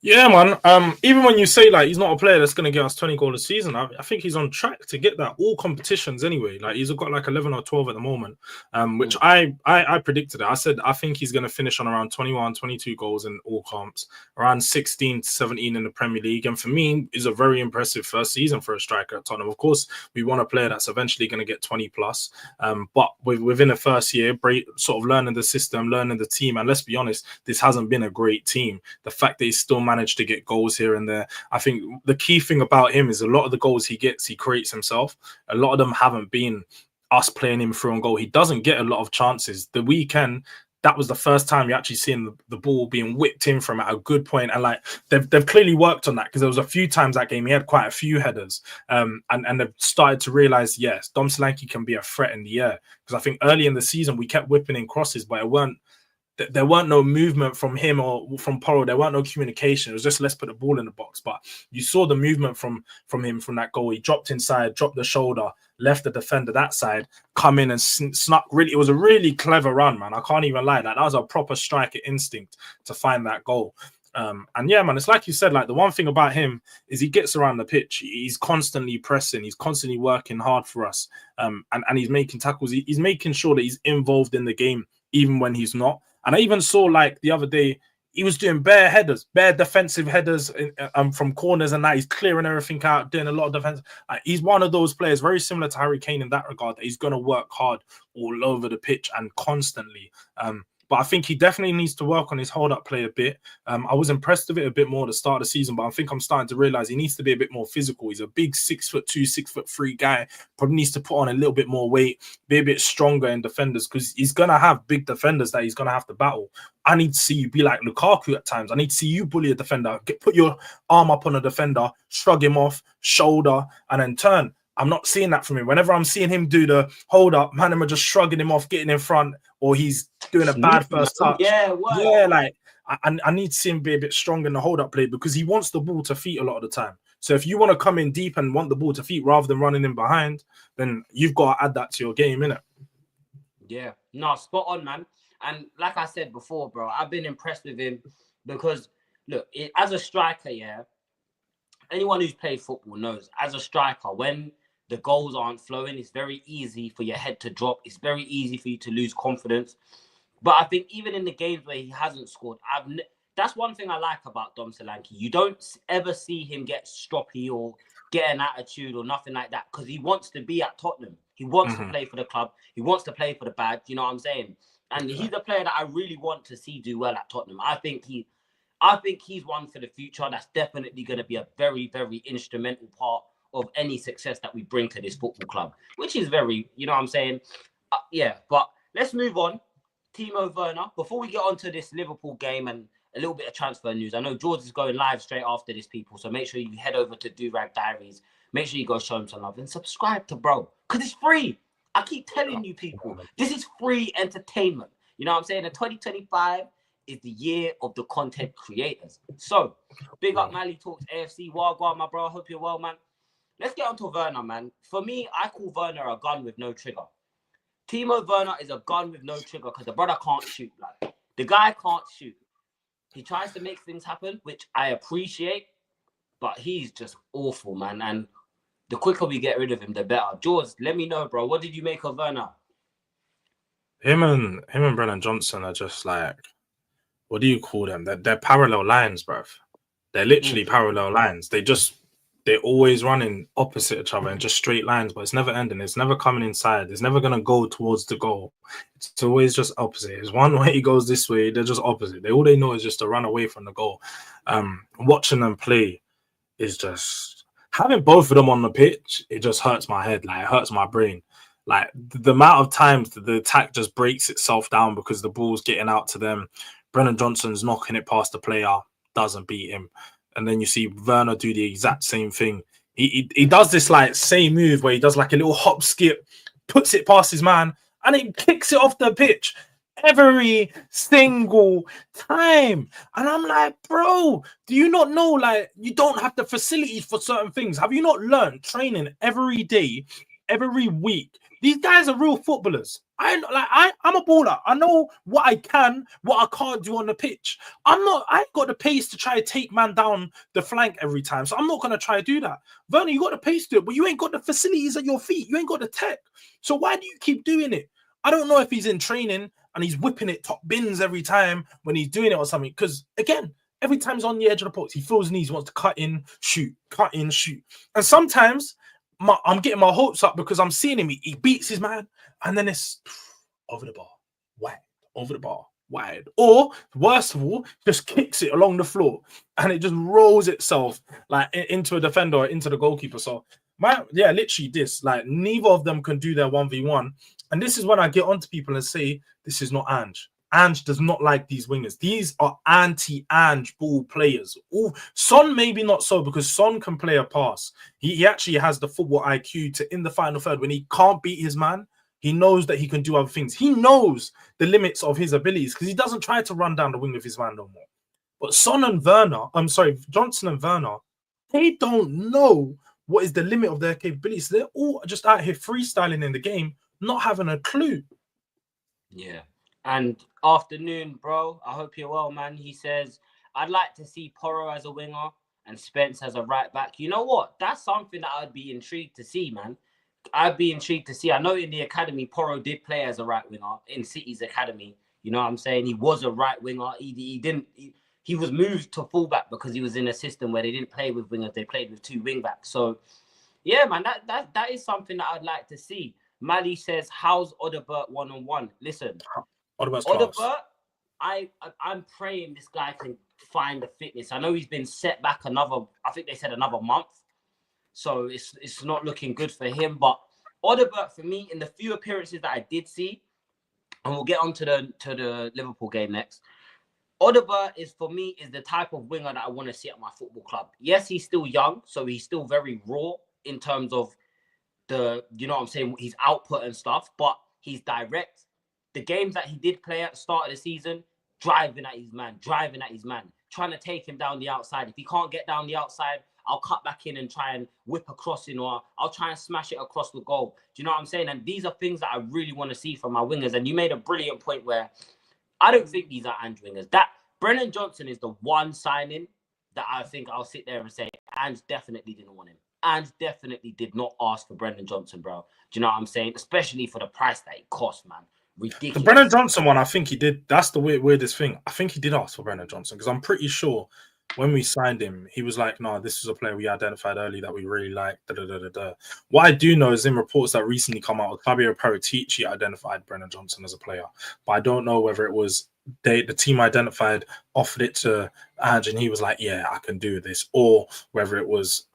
Yeah, man. Even when you say like he's not a player that's going to get us 20 goals a season, I think he's on track to get that all competitions anyway. Like he's got like 11 or 12 at the moment, which I predicted it. I said I think he's going to finish on around 21, 22 goals in all comps, around 16 to 17 in the Premier League. And for me, is a very impressive first season for a striker at Tottenham. Of course, we want a player that's eventually going to get 20 plus. But within the first year, sort of learning the system, learning the team. And let's be honest, this hasn't been a great team. The fact that he's still managed to get goals here and there. I think the key thing about him is a lot of the goals he gets, he creates himself. A lot of them haven't been us playing him through on goal. He doesn't get a lot of chances. The weekend, that was the first time you actually seen the ball being whipped in from at a good point. And like they've clearly worked on that because there was a few times that game he had quite a few headers. And they've started to realize, yes, Dom Solanke can be a threat in the air. Because I think early in the season we kept whipping in crosses, but there weren't no movement from him or from Porro. There weren't no communication. It was just, let's put the ball in the box. But you saw the movement from him from that goal. He dropped inside, dropped the shoulder, left the defender that side, come in and snuck. Really, it was a really clever run, man. I can't even lie. That was a proper striker instinct to find that goal. And yeah, man, it's like you said, like the one thing about him is he gets around the pitch. He's constantly pressing. He's constantly working hard for us. And he's making tackles. He's making sure that he's involved in the game, even when he's not. And I even saw like the other day, he was doing bare headers, bare defensive headers from corners and that. He's clearing everything out, doing a lot of defense. He's one of those players, very similar to Harry Kane in that regard, that he's going to work hard all over the pitch and constantly. But I think he definitely needs to work on his hold-up play a bit. I was impressed with it a bit more at the start of the season, but I think I'm starting to realize he needs to be a bit more physical. He's a big 6'2", 6'3" guy. Probably needs to put on a little bit more weight, be a bit stronger in defenders because he's going to have big defenders that he's going to have to battle. I need to see you be like Lukaku at times. I need to see you bully a defender, put your arm up on a defender, shrug him off, shoulder, and then turn. I'm not seeing that from him. Whenever I'm seeing him do the hold up, man, I'm just shrugging him off, getting in front, or he's doing a bad Snoop, first man. touch. Yeah, what? Yeah, like I need to see him be a bit stronger in the hold up play because he wants the ball to feet a lot of the time. So if you want to come in deep and want the ball to feet rather than running in behind, then you've got to add that to your game, innit? Yeah, no, spot on, man. And like I said before, bro, I've been impressed with him because, look, as a striker, yeah, anyone who's played football knows, as a striker, when the goals aren't flowing, it's very easy for your head to drop. It's very easy for you to lose confidence. But I think even in the games where he hasn't scored, that's one thing I like about Dom Solanke. You don't ever see him get stroppy or get an attitude or nothing like that because he wants to be at Tottenham. He wants to play for the club. He wants to play for the badge. You know what I'm saying? And he's a player that I really want to see do well at Tottenham. I think he's one for the future. That's definitely going to be a very, very instrumental part of any success that we bring to this football club, which is very, you know what I'm saying? Yeah, but let's move on. Timo Werner, before we get on to this Liverpool game and a little bit of transfer news, I know George is going live straight after this, people, so make sure you head over to Durag Diaries. Make sure you go show him some love and subscribe to bro, because it's free. I keep telling you, people, this is free entertainment. You know what I'm saying? And 2025 is the year of the content creators. So, big up Mally Talks AFC. Wagwan, my bro. I hope you're well, man. Let's get on to Werner, man. For me, I call Werner a gun with no trigger. Timo Werner is a gun with no trigger because the brother can't shoot. Like, the guy can't shoot. He tries to make things happen, which I appreciate, but he's just awful, man. And the quicker we get rid of him, the better. George, let me know, bro. What did you make of Werner? Him and Brennan Johnson are just like, what do you call them? They're parallel lines, bruv. They're literally parallel lines. They're always running opposite each other and just straight lines, but it's never ending. It's never coming inside. It's never gonna go towards the goal. It's always just opposite. It's one way he goes this way, they're just opposite. All they know is just to run away from the goal. Watching them play is just having both of them on the pitch. It just hurts my head. Like it hurts my brain. Like the amount of times that the attack just breaks itself down because the ball's getting out to them. Brennan Johnson's knocking it past the player, doesn't beat him. And then you see Werner do the exact same thing. He does this like same move where he does like a little hop skip, puts it past his man, and he kicks it off the pitch every single time. And I'm like, bro, do you not know like you don't have the facilities for certain things? Have you not learned training every day, every week? These guys are real footballers. I'm a baller. I know what I can, what I can't do on the pitch. I ain't got the pace to try to take man down the flank every time. So I'm not gonna try to do that. Werner, you got the pace to it, but you ain't got the facilities at your feet. You ain't got the tech. So why do you keep doing it? I don't know if he's in training and he's whipping it top bins every time when he's doing it or something. Because again, every time he's on the edge of the box, he feels his knees, wants to cut in, shoot. And sometimes I'm getting my hopes up because I'm seeing him. He beats his man, and then it's over the bar, wide, over the bar, wide. Or worst of all, just kicks it along the floor, and it just rolls itself like into a defender or into the goalkeeper. So literally this. Like neither of them can do their 1v1. And this is when I get onto people and say, this is not Ange. Ange does not like these wingers. These are anti-Ange ball players. Ooh, Son maybe not so because Son can play a pass. He actually has the football IQ to in the final third when he can't beat his man. He knows that he can do other things. He knows the limits of his abilities because he doesn't try to run down the wing with his man no more. But Johnson and Werner, they don't know what is the limit of their capabilities. They're all just out here freestyling in the game, not having a clue. Yeah. And afternoon, bro. I hope you're well, man. He says, I'd like to see Porro as a winger and Spence as a right back. You know what? That's something that I'd be intrigued to see, man. I'd be intrigued to see. I know in the academy, Porro did play as a right winger in City's academy. You know what I'm saying? He was a right winger. He was moved to fullback because he was in a system where they didn't play with wingers. They played with two wing backs. So, yeah, man, that is something that I'd like to see. Mali says, how's Odebert one-on-one? Listen, Odebert, I'm praying this guy can find the fitness. I know he's been set back I think they said another month. So it's not looking good for him. But Odebert, for me, in the few appearances that I did see, and we'll get on to the Liverpool game next. Odebert is the type of winger that I want to see at my football club. Yes, he's still young, so he's still very raw in terms of you know what I'm saying, his output and stuff, but he's direct. The games that he did play at the start of the season, driving at his man, trying to take him down the outside. If he can't get down the outside, I'll cut back in and try and whip a crossing, or I'll try and smash it across the goal. Do you know what I'm saying? And these are things that I really want to see from my wingers. And you made a brilliant point where I don't think these are Ange wingers. That Brennan Johnson is the one signing that I think I'll sit there and say Ange definitely didn't want him. Ange definitely did not ask for Brendan Johnson, bro. Do you know what I'm saying? Especially for the price that it cost, man. The Brennan Ridiculous. Johnson one, I think he did. That's the weirdest thing. I think he did ask for Brennan Johnson because I'm pretty sure when we signed him, he was like, "No, this is a player we identified early that we really like." Da, da, da, da, da. What I do know is in reports that recently come out, Fabio Paratici identified Brennan Johnson as a player, but I don't know whether it was the team identified, offered it to Ange, and he was like, "Yeah, I can do this," or whether it was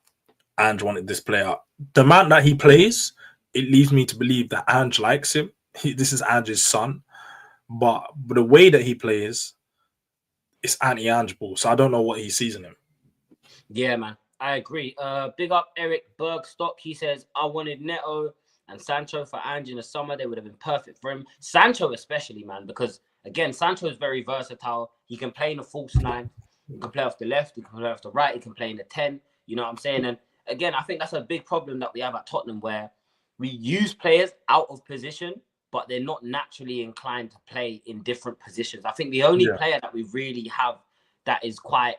Ange wanted this player. The amount that he plays, it leads me to believe that Ange likes him. This is Ange's son, but the way that he plays, it's anti-Ange ball. So I don't know what he sees in him. Yeah, man. I agree. Big up Eric Bergstock. He says, I wanted Neto and Sancho for Ange in the summer. They would have been perfect for him. Sancho especially, man, because, again, Sancho is very versatile. He can play in a false nine. He can play off the left. He can play off the right. He can play in the 10. You know what I'm saying? And, again, I think that's a big problem that we have at Tottenham, where we use players out of position, but they're not naturally inclined to play in different positions. I think the only player that we really have that is quite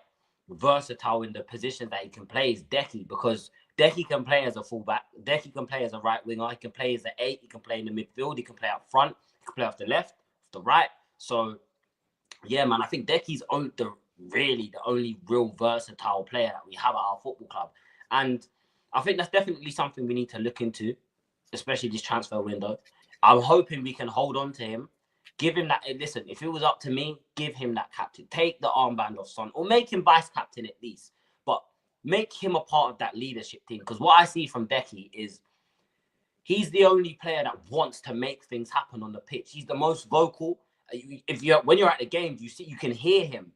versatile in the positions that he can play is Decky, because Decky can play as a fullback, Decky can play as a right winger, he can play as an 8, he can play in the midfield, he can play up front, he can play off the left, off the right. So yeah, man, I think Decky's really the only real versatile player that we have at our football club. And I think that's definitely something we need to look into, especially this transfer window. I'm hoping we can hold on to him. Give him that. Listen, if it was up to me, give him that captain. Take the armband off Son, or make him vice captain at least. But make him a part of that leadership team. Because what I see from Decky is he's the only player that wants to make things happen on the pitch. He's the most vocal. When you're at the games, you can hear him.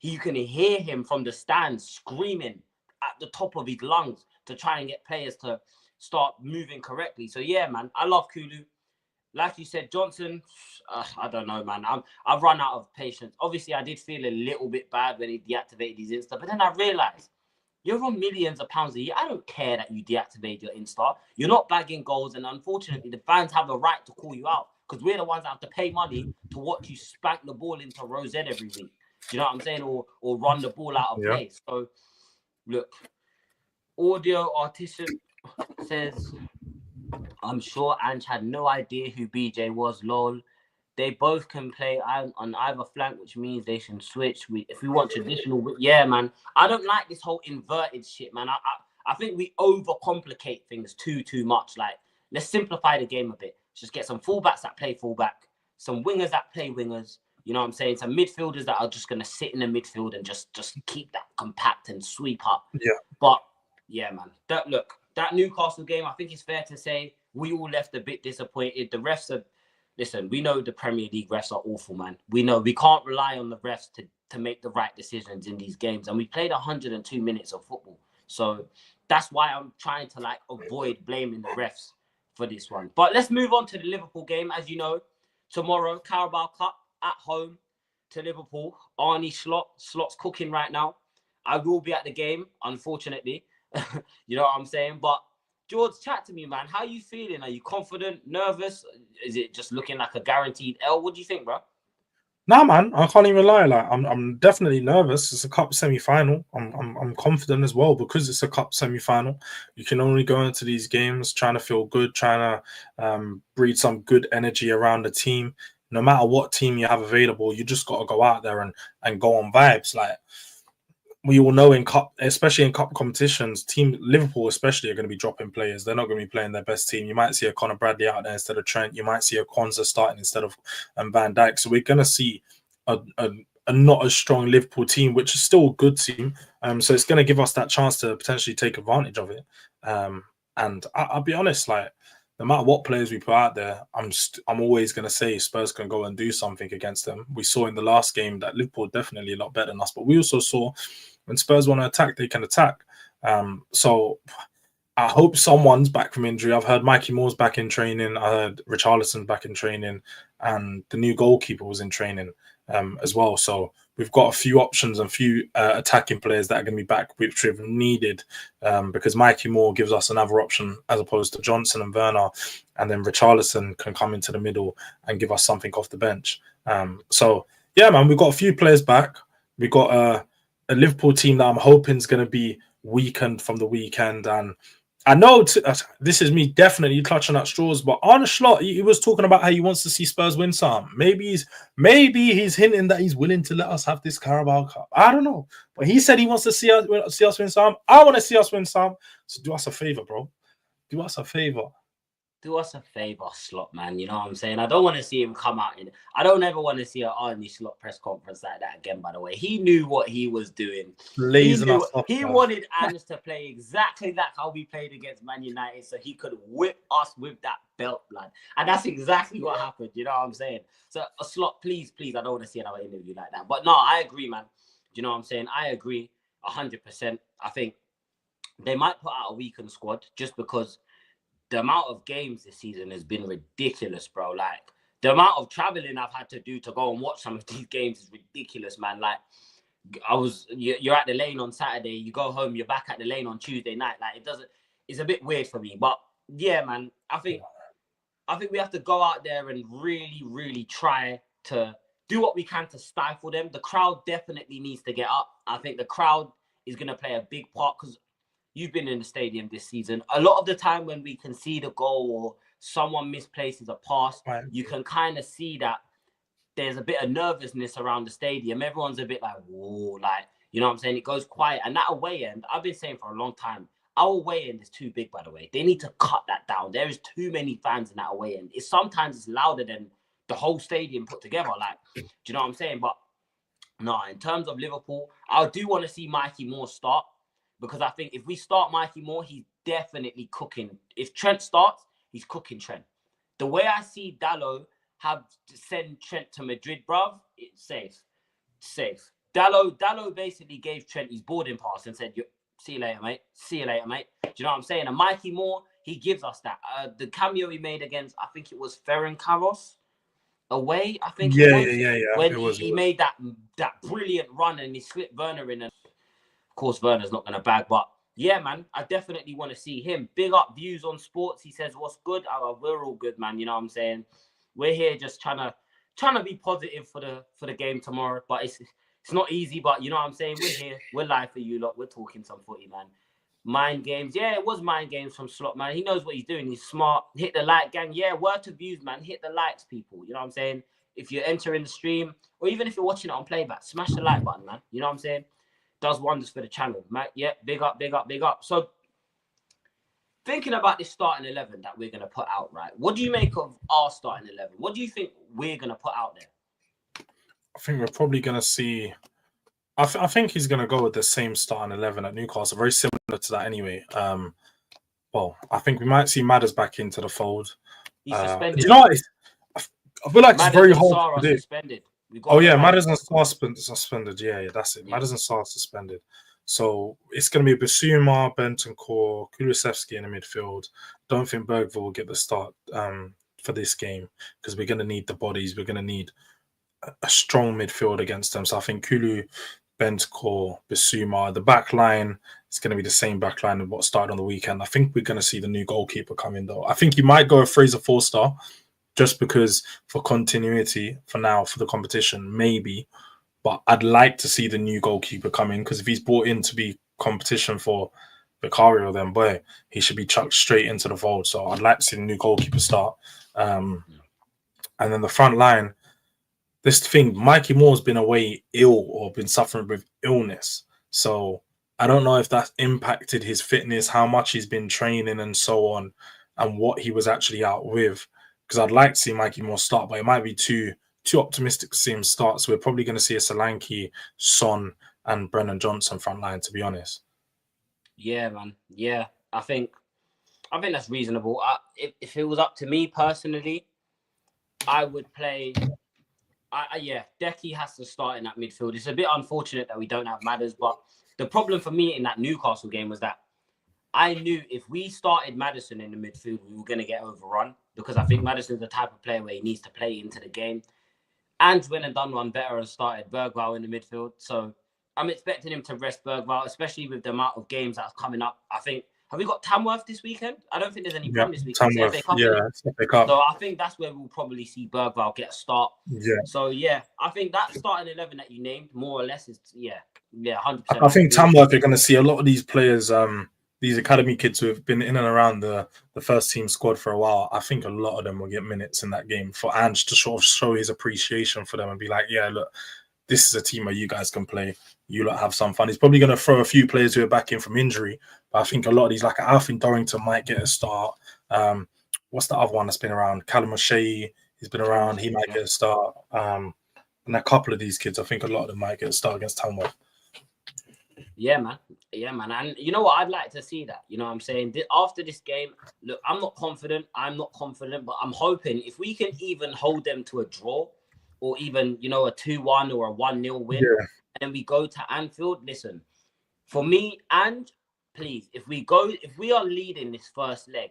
You can hear him from the stands screaming at the top of his lungs to try and get players to start moving correctly. So yeah, man, I love Kulu. Like you said, Johnson, I don't know, man. I've run out of patience. Obviously, I did feel a little bit bad when he deactivated his Insta, but then I realized you're on millions of pounds a year. I don't care that you deactivate your Insta. You're not bagging goals, and unfortunately, the fans have a right to call you out because we're the ones that have to pay money to watch you spank the ball into Rosette every week. Do you know what I'm saying? Or run the ball out of play. So, look, Audio Artisan says, I'm sure Ange had no idea who BJ was, lol. They both can play on either flank, which means they should switch. If we want traditional, yeah, man. I don't like this whole inverted shit, man. I think we overcomplicate things too much. Like, let's simplify the game a bit. Just get some fullbacks that play fullback, some wingers that play wingers. You know what I'm saying? Some midfielders that are just gonna sit in the midfield and just keep that compact and sweep up. Yeah. But yeah, man. That Newcastle game, I think it's fair to say we all left a bit disappointed. The refs are, listen, we know the Premier League refs are awful, man. We know we can't rely on the refs to make the right decisions in these games. And we played 102 minutes of football. So that's why I'm trying to avoid blaming the refs for this one. But let's move on to the Liverpool game. As you know, tomorrow, Carabao Cup at home to Liverpool. Arnie Slot's cooking right now. I will be at the game, unfortunately. You know what I'm saying? But George, chat to me, man. How are you feeling? Are you confident, nervous? Is it just looking like a guaranteed L? What do you think, bro? Nah, man, I can't even lie. Like, I'm definitely nervous. It's a cup semi-final. I'm confident as well because it's a cup semi-final. You can only go into these games trying to feel good, trying to breed some good energy around the team. No matter what team you have available, you just got to go out there and go on vibes. Like, we all know in cup, especially in cup competitions, team Liverpool especially are going to be dropping players. They're not going to be playing their best team. You might see a Conor Bradley out there instead of Trent. You might see a Kwanzaa starting instead of Van Dijk. So we're going to see a not as strong Liverpool team, which is still a good team. So it's going to give us that chance to potentially take advantage of it. And I'll be honest, like, no matter what players we put out there, I'm always going to say Spurs can go and do something against them. We saw in the last game that Liverpool definitely a lot better than us, but we also saw when Spurs want to attack, they can attack. So I hope someone's back from injury. I've heard Mikey Moore's back in training. I heard Richarlison's back in training, and the new goalkeeper was in training as well. So we've got a few options and a few attacking players that are going to be back, which we've needed because Mikey Moore gives us another option as opposed to Johnson and Werner, and then Richarlison can come into the middle and give us something off the bench. So yeah, man, we've got a few players back. We've got a Liverpool team that I'm hoping is going to be weakened from the weekend, and I know this is me definitely clutching at straws, but Arne Slot, he was talking about how he wants to see Spurs win some. Maybe he's hinting that he's willing to let us have this Carabao Cup. I don't know, but he said he wants to see us win some. I want to see us win some. So do us a favor, bro. Do us a favor. Do us a favor, Slot, man. You know what I'm saying? I don't want to see him come out in. I don't ever want to see an Arnie Slot press conference like that again. By the way, he knew what he was doing. Blazing us off, he wanted Ange to play exactly that how we played against Man United, so he could whip us with that belt, blood. And that's exactly what happened. You know what I'm saying? So a Slot, please, I don't want to see another interview like that. But no, I agree, man. You know what I'm saying? I agree 100%. I think they might put out a weakened squad just because the amount of games this season has been ridiculous, bro. Like, the amount of traveling I've had to do to go and watch some of these games is ridiculous, man. Like, you're at the Lane on Saturday, you go home, you're back at the Lane on Tuesday night. Like, it's a bit weird for me. But yeah, man, I think we have to go out there and really try to do what we can to stifle them. The crowd definitely needs to get up. I think the crowd is going to play a big part because you've been in the stadium this season. A lot of the time when we concede a goal or someone misplaces a pass, you can kind of see that there's a bit of nervousness around the stadium. Everyone's a bit like, whoa, like, you know what I'm saying? It goes quiet. And that away end, I've been saying for a long time, our away end is too big, by the way. They need to cut that down. There is too many fans in that away end. Sometimes it's louder than the whole stadium put together. Like, do you know what I'm saying? But no, in terms of Liverpool, I do want to see Mikey Moore start. Because I think if we start Mikey Moore, he's definitely cooking. If Trent starts, he's cooking Trent. The way I see Dallo have to send Trent to Madrid, bruv, it's safe. Dallo basically gave Trent his boarding pass and said, see you later, mate. See you later, mate. Do you know what I'm saying? And Mikey Moore, he gives us that. The cameo he made against, I think it was Ferencvaros away, I think it was. Yeah. When he made that brilliant run and he slipped Werner in. Of course, Werner's not going to bag, but yeah, man, I definitely want to see him. Big up Views on Sports. He says, what's good? We're all good, man. You know what I'm saying? We're here just trying to be positive for the game tomorrow, but it's not easy, but you know what I'm saying? We're here. We're live for you lot. We're talking some footy, man. Mind games. Yeah, it was mind games from Slot, man. He knows what he's doing. He's smart. Hit the like, gang. Yeah, word to Views, man. Hit the likes, people. You know what I'm saying? If you're entering the stream, or even if you're watching it on playback, smash the like button, man. You know what I'm saying? Does wonders for the channel, Matt. Yeah, big up. So, thinking about this starting 11 that we're going to put out, right? What do you make of our starting 11? What do you think we're going to put out there? I think we're probably going to see. I think he's going to go with the same starting 11 at Newcastle, very similar to that anyway. Well, I think we might see Madders back into the fold. He's suspended. Do you know what? I feel like Madders it's very hard to do. Suspended. Oh yeah, Madders and Sarr suspended. Yeah, that's it. Yeah. Madders and Sarr suspended. So it's going to be Basuma, Bentancur, Kulusevski in the midfield. Don't think Bergville will get the start for this game because we're going to need the bodies. We're going to need a strong midfield against them. So I think Kulu, Bentancur, Basuma, the back line is going to be the same back line of what started on the weekend. I think we're going to see the new goalkeeper come in though. I think you might go a Fraser 4-star. Just because for continuity for now for the competition, maybe. But I'd like to see the new goalkeeper come in because if he's brought in to be competition for Vicario, then boy, he should be chucked straight into the fold. So I'd like to see the new goalkeeper start. And then the front line, this thing, Mikey Moore's been away ill or been suffering with illness. So I don't know if that's impacted his fitness, how much he's been training and so on, and what he was actually out with. Because I'd like to see Mikey Moore start, but it might be too optimistic to see him start. So we're probably going to see a Solanke, Son, and Brennan Johnson front line, to be honest. Yeah, man. Yeah, I think that's reasonable. If it was up to me personally, I would play. Decky has to start in that midfield. It's a bit unfortunate that we don't have Madders, but the problem for me in that Newcastle game was that I knew if we started Maddison in the midfield, we were going to get overrun because I think Maddison's the type of player where he needs to play into the game. And went and done one better and started Bergwijn in the midfield. So I'm expecting him to rest Bergwijn, especially with the amount of games that's coming up. I think, have we got Tamworth this weekend? I don't think there's any Prem this weekend. Tamworth, It's FA Cup, it's FA Cup. So I think that's where we'll probably see Bergwijn get a start. Yeah. So yeah, I think that starting 11 that you named, more or less, is 100%. I think Tamworth, you're going to see a lot of these players, these academy kids who have been in and around the first team squad for a while. I think a lot of them will get minutes in that game for Ange to sort of show his appreciation for them and be like, yeah, look, this is a team where you guys can play. You lot have some fun. He's probably going to throw a few players who are back in from injury, but I think a lot of these, like I think Dorrington might get a start. What's the other one that's been around? Callum O'Shea, he's been around. He might get a start. And a couple of these kids, I think a lot of them might get a start against Tamworth. Yeah, man. And you know what? I'd like to see that. You know what I'm saying? After this game, look, I'm not confident, but I'm hoping if we can even hold them to a draw or even, a 2-1 or a 1-0 win, and we go to Anfield, listen, for me, and please, if we are leading this first leg,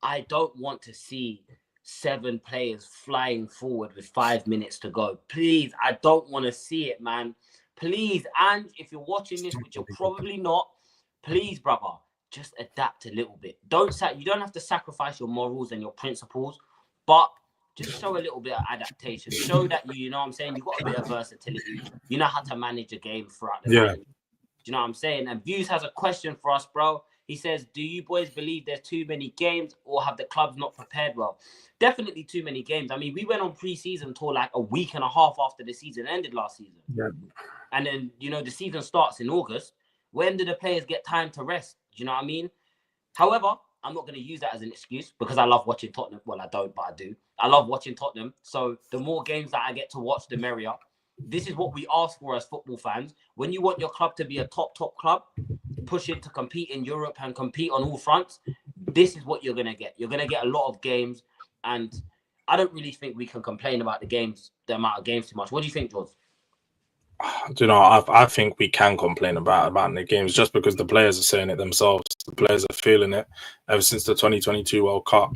I don't want to see 7 players flying forward with 5 minutes to go. Please, I don't want to see it, man. Please, and if you're watching this, which you're probably not, please, brother, just adapt a little bit. You don't have to sacrifice your morals and your principles, but just show a little bit of adaptation. Show that you know what I'm saying, you've got a bit of versatility. You know how to manage a game throughout the game. Do you know what I'm saying? And Views has a question for us, bro. He says, do you boys believe there's too many games or have the clubs not prepared well? Definitely too many games. I mean, we went on pre-season tour like a week and a half after the season ended last season. Yeah. And then, the season starts in August. When do the players get time to rest? Do you know what I mean? However, I'm not going to use that as an excuse because I love watching Tottenham. Well, I don't, but I do. I love watching Tottenham. So the more games that I get to watch, the merrier. This is what we ask for as football fans. When you want your club to be a top club, pushing to compete in Europe and compete on all fronts, this is what you're going to get. You're going to get a lot of games. And I don't really think we can complain about the amount of games too much. What do you think, George? I think we can complain about the games just because the players are saying it themselves. The players are feeling it. Ever since the 2022 World Cup,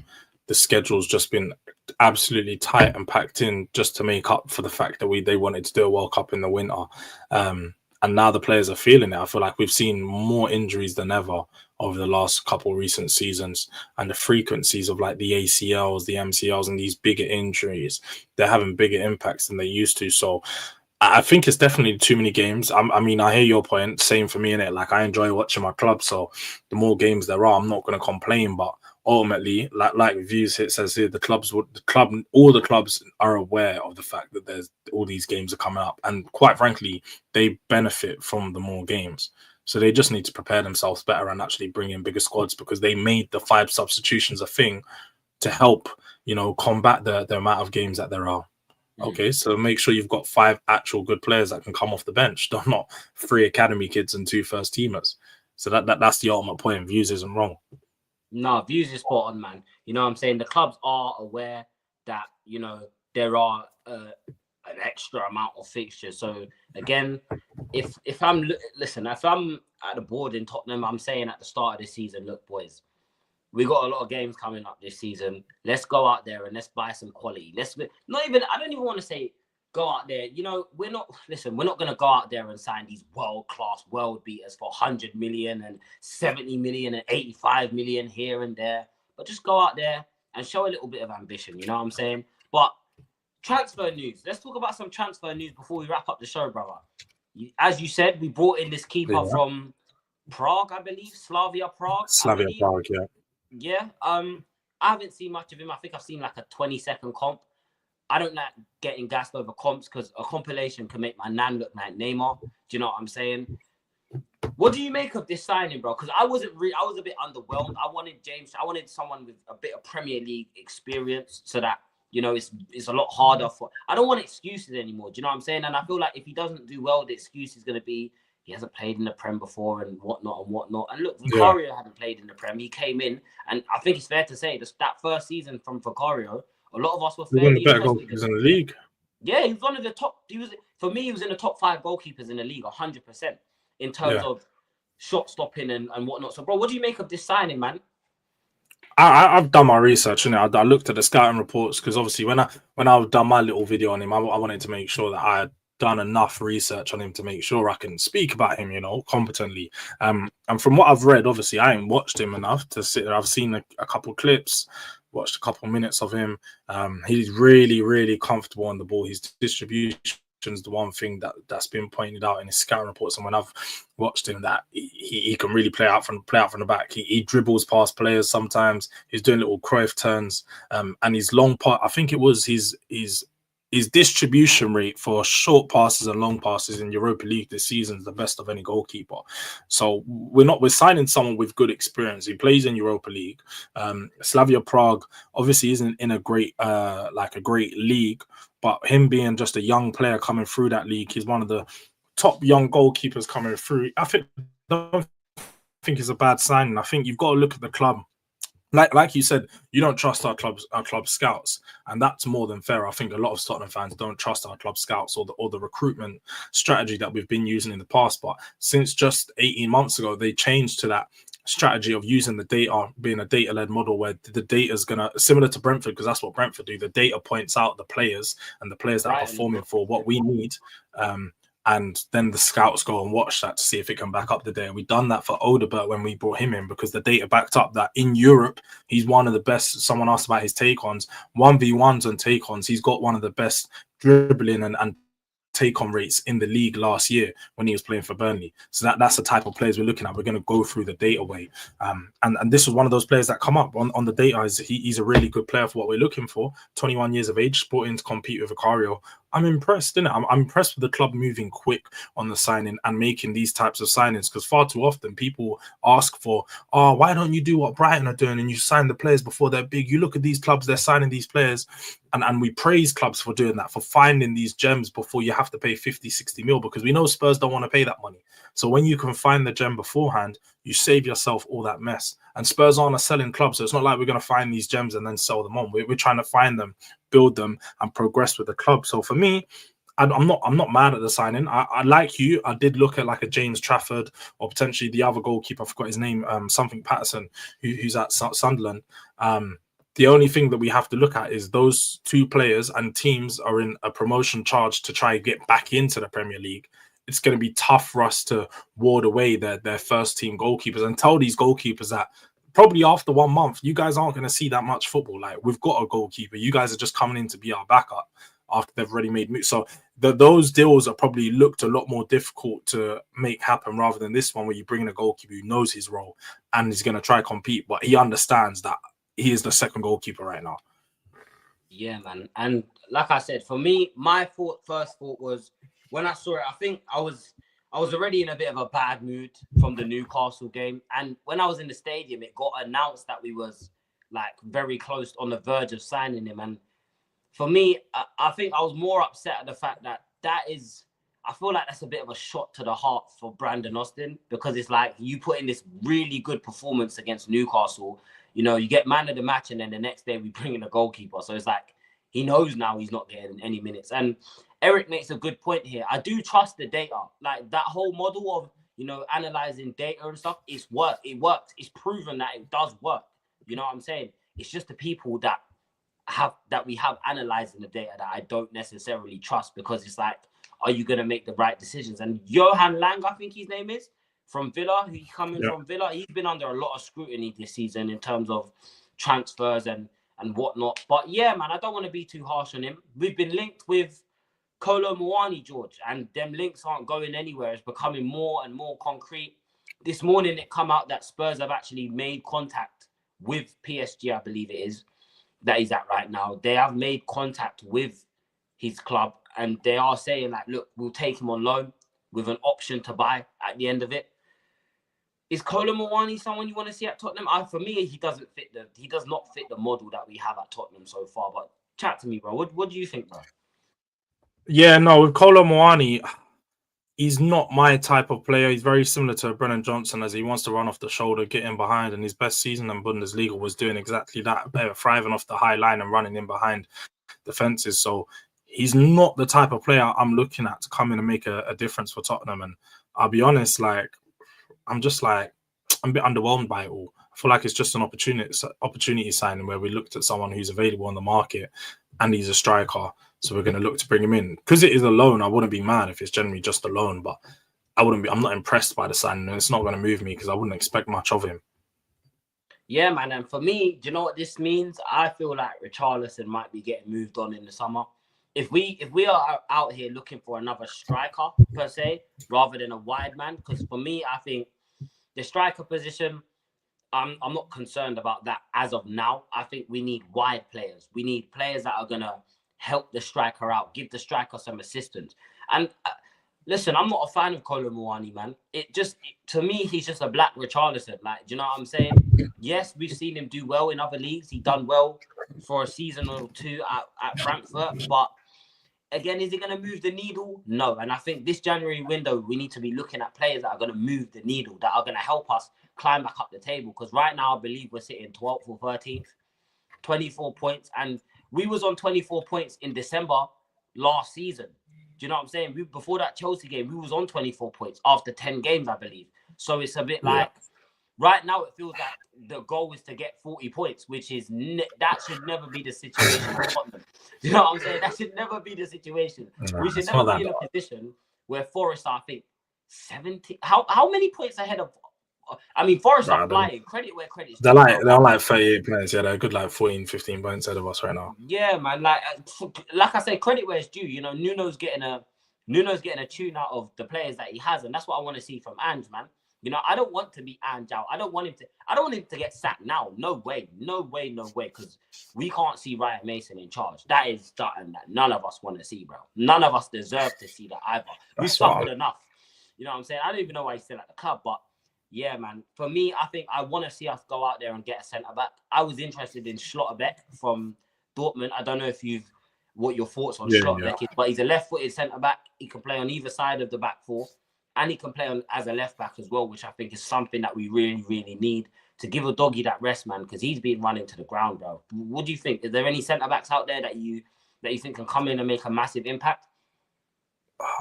the schedule's just been absolutely tight and packed in just to make up for the fact that they wanted to do a World Cup in the winter. And now the players are feeling it. I feel like we've seen more injuries than ever over the last couple recent seasons, and the frequencies of like the ACLs, the MCLs, and these bigger injuries, they're having bigger impacts than they used to. So I think it's definitely too many games. I mean, I hear your point. Same for me, innit? Like, I enjoy watching my club, so the more games there are, I'm not going to complain. But ultimately, like Views it says here, all the clubs are aware of the fact that there's all these games are coming up, and quite frankly, they benefit from the more games. So they just need to prepare themselves better and actually bring in bigger squads because they made the 5 substitutions a thing to help, combat the amount of games that there are. Okay, so make sure you've got 5 actual good players that can come off the bench, not 3 academy kids and 2 first teamers. So that's the ultimate point. Views isn't wrong. No, Views is spot on, man. You know what I'm saying? The clubs are aware that, there are an extra amount of fixtures. So again, if I'm at the board in Tottenham, I'm saying at the start of the season, look, boys, we got a lot of games coming up this season. Let's go out there and let's buy some quality. I don't even want to say go out there. We're not going to go out there and sign these world-class world beaters for 100 million and 70 million and 85 million here and there. But just go out there and show a little bit of ambition. You know what I'm saying? But transfer news. Let's talk about some transfer news before we wrap up the show, brother. As you said, we brought in this keeper from Prague, I believe. Slavia Prague, yeah. Yeah, I haven't seen much of him. I think I've seen like a 20-second comp. I don't like getting gassed over comps because a compilation can make my nan look like Neymar. Do you know what I'm saying? What do you make of this signing, bro? Because I was a bit underwhelmed. I wanted someone with a bit of Premier League experience so that, it's a lot harder I don't want excuses anymore. Do you know what I'm saying? And I feel like if he doesn't do well, the excuse is going to be, he hasn't played in the Prem before and whatnot. And look, Vicario hadn't played in the Prem. He came in, and I think it's fair to say that first season from Vicario, a lot of us were fairly better goalkeepers in the league. Yeah, he was one of the top. He was in the top 5 goalkeepers in the league, 100% in terms of shot stopping and whatnot. So, bro, what do you make of this signing, man? I've done my research in it. I looked at the scouting reports because obviously when I've done my little video on him, I wanted to make sure that I had done enough research on him to make sure I can speak about him, competently. And from what I've read, obviously I ain't watched him enough to sit there. I've seen a couple clips, watched a couple minutes of him. He's really, really comfortable on the ball. His distribution is the one thing that's been pointed out in his scouting reports. And when I've watched him, that he can really play out from the back. He dribbles past players sometimes. He's doing little Cruyff turns, and his long part. I think it was his distribution rate for short passes and long passes in Europa League this season is the best of any goalkeeper. So we're signing someone with good experience. He plays in Europa League. Slavia Prague obviously isn't in a great league, but him being just a young player coming through that league, he's one of the top young goalkeepers coming through. Don't think it's a bad sign. I think you've got to look at the club. Like you said, you don't trust our club scouts, and that's more than fair. I think a lot of Tottenham fans don't trust our club scouts or the recruitment strategy that we've been using in the past. But since just 18 months ago, they changed to that strategy of using the data, being a data-led model where the data is gonna, similar to Brentford, because that's what Brentford do. The data points out the players and the players that are performing for what we need. And then the scouts go and watch that to see if it can back up the data. We done that for Odebert when we brought him in because the data backed up that in Europe, he's one of the best. Someone asked about his take-ons, 1v1s and take-ons. He's got one of the best dribbling and take-on rates in the league last year when he was playing for Burnley. So that's the type of players we're looking at. We're going to go through the data way. And this was one of those players that come up on the data. He's a really good player for what we're looking for. 21 years of age, brought in to compete with Vicario. I'm impressed, innit? I'm impressed with the club moving quick on the signing and making these types of signings, because far too often people ask for, why don't you do what Brighton are doing and you sign the players before they're big? You look at these clubs, they're signing these players, and we praise clubs for doing that, for finding these gems before you have to pay 50, 60 mil, because we know Spurs don't want to pay that money. So when you can find the gem beforehand, you save yourself all that mess. And Spurs aren't a selling club, so it's not like we're going to find these gems and then sell them on. We're trying to find them, build them, and progress with the club. So for me, I'm not mad at the signing. I like you. I did look at like a James Trafford or potentially the other goalkeeper. I forgot his name. Something Patterson, who's at Sunderland. The only thing that we have to look at is those two players and teams are in a promotion charge to try and get back into the Premier League. It's going to be tough for us to ward away their first team goalkeepers and tell these goalkeepers that probably after 1 month, you guys aren't going to see that much football. Like, we've got a goalkeeper. You guys are just coming in to be our backup after they've already made moves. So those deals are probably looked a lot more difficult to make happen rather than this one where you bring in a goalkeeper who knows his role and is going to try compete, but he understands that he is the second goalkeeper right now. Yeah, man. And like I said, for me, my first thought was when I saw it, I think I was already in a bit of a bad mood from the Newcastle game. And when I was in the stadium, it got announced that we was like very close on the verge of signing him. And for me, I think I was more upset at the fact that I feel like that's a bit of a shot to the heart for Brandon Austin, because it's like you put in this really good performance against Newcastle. You know, you get man of the match, and then the next day we bring in a goalkeeper. So it's like he knows now he's not getting any minutes. And Eric makes a good point here. I do trust the data. Like that whole model of, analyzing data and stuff, it works. It's proven that it does work. You know what I'm saying? It's just the people that we have analyzing the data that I don't necessarily trust, because it's like, are you going to make the right decisions? And Johan Lang, I think his name is, from Villa, who's coming from Villa, he's been under a lot of scrutiny this season in terms of transfers and whatnot. But yeah, man, I don't want to be too harsh on him. We've been linked with Kolo Muani, George, and them links aren't going anywhere. It's becoming more and more concrete. This morning it come out that Spurs have actually made contact with PSG, I believe it is, that he's at right now. They have made contact with his club, and they are saying like, look, we'll take him on loan with an option to buy at the end of it. Is Kolo Muani someone you want to see at Tottenham? For me, he does not fit the model that we have at Tottenham so far. But chat to me, bro. What do you think, bro? Yeah, no, with Kolo Muani, he's not my type of player. He's very similar to Brennan Johnson, as he wants to run off the shoulder, get in behind, and his best season in Bundesliga was doing exactly that, thriving off the high line and running in behind defenses. So he's not the type of player I'm looking at to come in and make a difference for Tottenham. And I'll be honest, like, I'm just like, I'm a bit underwhelmed by it all. I feel like it's just an opportunity signing where we looked at someone who's available on the market and he's a striker. So we're going to look to bring him in. Because it is a loan, I wouldn't be mad if it's generally just a loan, but I'm not impressed by the signing, and it's not going to move me because I wouldn't expect much of him. Yeah, man. And for me, do you know what this means? I feel like Richarlison might be getting moved on in the summer. If we are out here looking for another striker per se, rather than a wide man, because for me, I think the striker position, I'm not concerned about that as of now. I think we need wide players. We need players that are gonna help the striker out, give the striker some assistance. And listen, I'm not a fan of Kolo Muani, man. To me, he's just a black Richarlison. Like, do you know what I'm saying? Yes, we've seen him do well in other leagues. He done well for a season or two at Frankfurt, but again, is it going to move the needle? No. And I think this January window, we need to be looking at players that are going to move the needle, that are going to help us climb back up the table. Because right now, I believe we're sitting 12th or 13th, 24 points. And we was on 24 points in December last season. Do you know what I'm saying? Before that Chelsea game, we was on 24 points after 10 games, I believe. So it's a bit like, right now it feels like the goal is to get 40 points, which is that should never be the situation at Tottenham. You know what I'm saying? That should never be the situation. We should never be in a position where Forest are, I think, 70. How many points ahead of? I mean, Forest are flying. Credit where credit's due. They're like 38 points. Yeah, they're good, like 14, 15 points ahead of us right now. Yeah, man. Like I say, credit where it's due. You know, Nuno's getting a tune out of the players that he has, and that's what I want to see from Ange, man. You know, I don't want to be Ange out. I don't want him to get sacked now. No way. Because we can't see Ryan Mason in charge. That is something that none of us want to see, bro. None of us deserve to see that either. We've suffered enough. You know what I'm saying? I don't even know why he's still at the club, but yeah, man. For me, I think I want to see us go out there and get a centre back. I was interested in Schlotterbeck from Dortmund. I don't know what your thoughts on Schlotterbeck is, but he's a left-footed centre back. He can play on either side of the back four. And he can play as a left back as well, which I think is something that we really, really need to give a doggy that rest, man, because he's been running to the ground, bro. What do you think? Is there any centre backs out there that you think can come in and make a massive impact?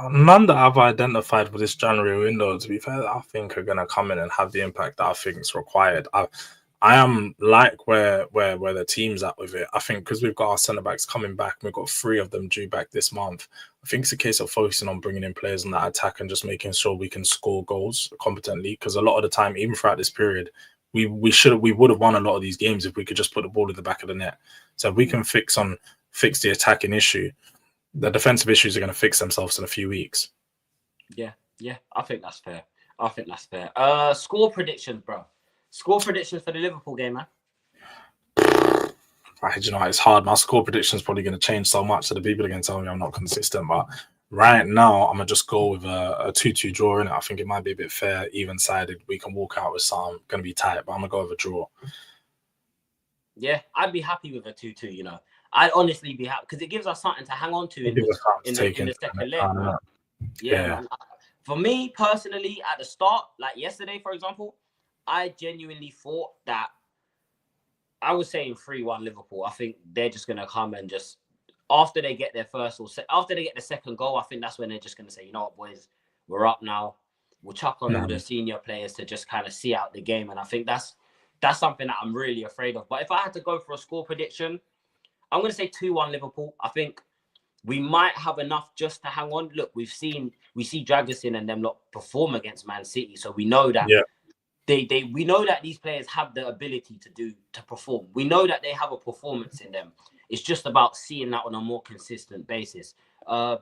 None that I've identified for this January window, to be fair, I think are going to come in and have the impact that I think is required. I am like where the team's at with it. I think because we've got our centre backs coming back, we've got 3 of them due back this month. I think it's a case of focusing on bringing in players in that attack and just making sure we can score goals competently. Because a lot of the time, even throughout this period, we would have won a lot of these games if we could just put the ball in the back of the net. So if we can fix the attacking issue, the defensive issues are going to fix themselves in a few weeks. Yeah, I think that's fair. Score predictions, bro. Score predictions for the Liverpool game, man. You know, it's hard. My score prediction is probably going to change so much that the people are going to tell me I'm not consistent. But right now, I'm going to just go with a 2-2 draw in it. I think it might be a bit fair, even-sided. We can walk out with some. Going to be tight, but I'm going to go with a draw. Yeah, I'd be happy with a 2-2, you know. I'd honestly be happy because it gives us something to hang on to in the second leg, man. Yeah, man. For me, personally, at the start, like yesterday, for example, I genuinely thought that I was saying 3-1 Liverpool. I think they're just going to come and just, after they get their after they get the second goal, I think that's when they're just going to say, you know what, boys, we're up now. We'll chuck on all the senior players to just kind of see out the game. And I think that's something that I'm really afraid of. But if I had to go for a score prediction, I'm going to say 2-1 Liverpool. I think we might have enough just to hang on. Look, we see Dragusin and them lot perform against Man City. So we know that we know that these players have the ability to perform. We know that they have a performance in them. It's just about seeing that on a more consistent basis.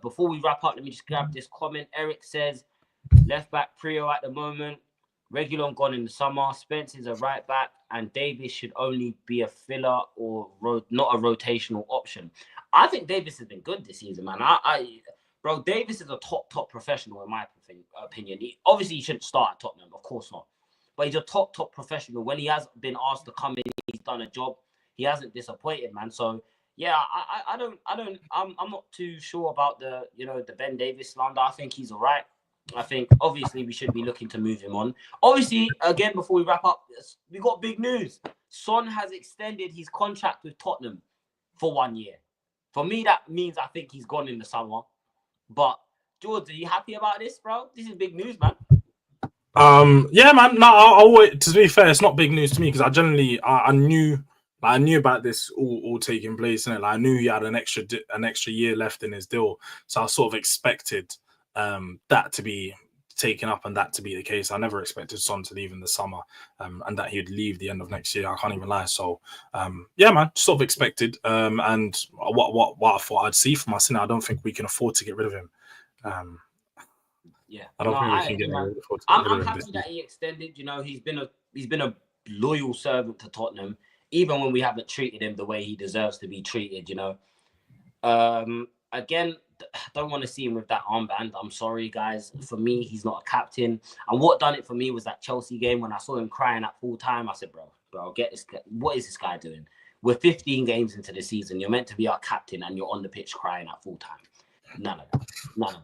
Before we wrap up, let me just grab this comment. Eric says, left back Prio at the moment. Reguilon gone in the summer. Spence is a right back, and Davis should only be a filler or not a rotational option. I think Davis has been good this season, man. Bro, Davis is a top professional in my opinion. He shouldn't start at Tottenham, of course not. But he's a top professional. When he has been asked to come in, he's done a job. He hasn't disappointed, man. So yeah, I'm not too sure about the Ben Davis slander. I think he's all right. I think obviously we should be looking to move him on. Obviously, again, before we wrap up, we got big news. Son has extended his contract with Tottenham for 1 year. For me, that means I think he's gone in the summer. But George, are you happy about this, bro? This is big news, man. Yeah, man. No, I'll wait. To be fair, it's not big news to me because I generally I knew about this all taking place, and like, I knew he had an extra year left in his deal, so I sort of expected that to be taken up and that to be the case. I never expected Son to leave in the summer, and that he'd leave the end of next year. I can't even lie. So yeah, man, sort of expected. And what I thought I'd see from us, I don't think we can afford to get rid of him. Yeah, I don't no, think we I can agree, get man. afford to get rid I'm of him this happy year. that he extended. You know, he's been a loyal servant to Tottenham, even when we haven't treated him the way he deserves to be treated. You know, again, I don't want to see him with that armband. I'm sorry, guys. For me, he's not a captain. And what done it for me was that Chelsea game when I saw him crying at full time. I said, bro, get this. What is this guy doing? We're 15 games into the season. You're meant to be our captain, and you're on the pitch crying at full time. None of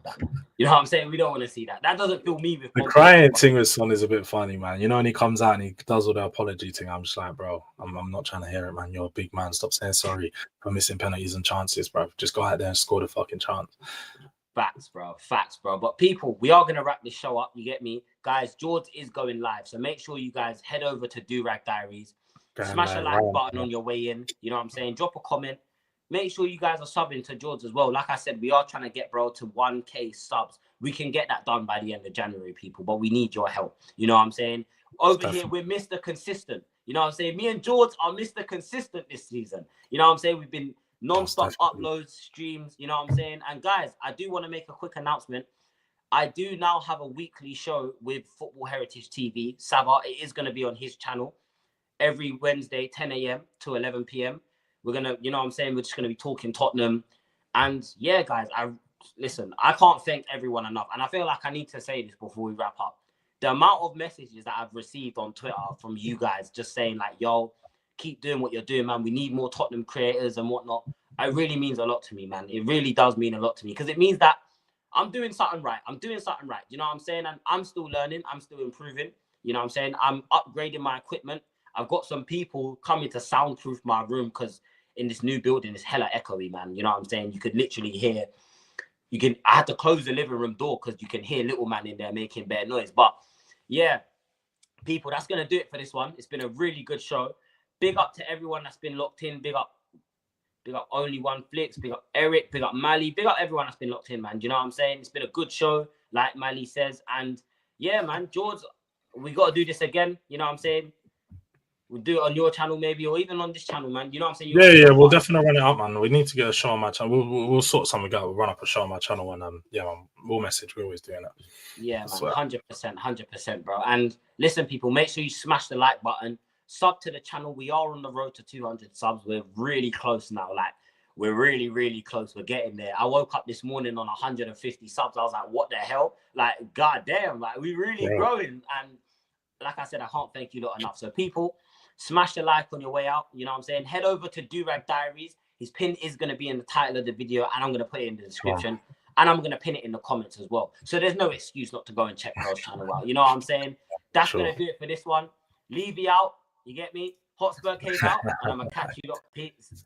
that. You know what I'm saying? We don't want to see that. That doesn't fill me with The confidence. crying thing with Son is a bit funny, man. You know, when he comes out and he does all the apology thing, I'm just like, bro, I'm not trying to hear it, man. You're a big man. Stop saying sorry for missing penalties and chances, bro. Just go out there and score the fucking chance. Facts, bro. But people, we are going to wrap this show up. You get me? Guys, George is going live. So make sure you guys head over to Do-Rag Diaries. Smash a like button on your way in. You know what I'm saying? Drop a comment. Make sure you guys are subbing to George as well. Like I said, we are trying to get bro to 1K subs. We can get that done by the end of January, people, but we need your help. You know what I'm saying? Over here, we're Mr. Consistent. You know what I'm saying? Me and George are Mr. Consistent this season. You know what I'm saying? We've been non-stop uploads, streams, you know what I'm saying? And guys, I do want to make a quick announcement. I do now have a weekly show with Football Heritage TV. Sava, it is going to be on his channel every Wednesday, 10 a.m. to 11 p.m. We're going to, you know what I'm saying? We're just going to be talking Tottenham. And yeah, guys, I can't thank everyone enough. And I feel like I need to say this before we wrap up. The amount of messages that I've received on Twitter from you guys just saying like, yo, keep doing what you're doing, man. We need more Tottenham creators and whatnot. It really means a lot to me, man. It really does mean a lot to me because it means that I'm doing something right. You know what I'm saying? And I'm still learning. I'm still improving. You know what I'm saying? I'm upgrading my equipment. I've got some people coming to soundproof my room because in this new building, it's hella echoey, man. You know what I'm saying? You could literally hear, I had to close the living room door because you can hear little man in there making bare noise. But yeah, people, that's going to do it for this one. It's been a really good show. Big up to everyone that's been locked in. Big up Only One Flicks. Big up Eric. Big up Mali. Big up everyone that's been locked in, man. Do you know what I'm saying? It's been a good show, like Mali says. And yeah, man, George, we got to do this again. You know what I'm saying? We'll do it on your channel maybe, or even on this channel, man. You know what I'm saying? Yeah, we'll definitely run it up, man. We need to get a show on my channel. We'll sort something out. We'll run up a show on my channel, and yeah, man, we'll message. We're always doing it. Yeah, man, 100%, bro. And listen, people, make sure you smash the like button, sub to the channel. We are on the road to 200 subs. We're really close now. Like, we're really, really close. We're getting there. I woke up this morning on 150 subs. I was like, what the hell? Like, goddamn, like, we're really growing. And like I said, I can't thank you lot enough. So, people, smash the like on your way out. You know what I'm saying? Head over to Do-Rag Diaries. His pin is going to be in the title of the video, and I'm going to put it in the description. And I'm going to pin it in the comments as well. So there's no excuse not to go and check bro's channel out. You know what I'm saying? That's going to do it for this one. Levy out. You get me? Hotspur Cave out. And I'm going to catch you lot. Peace.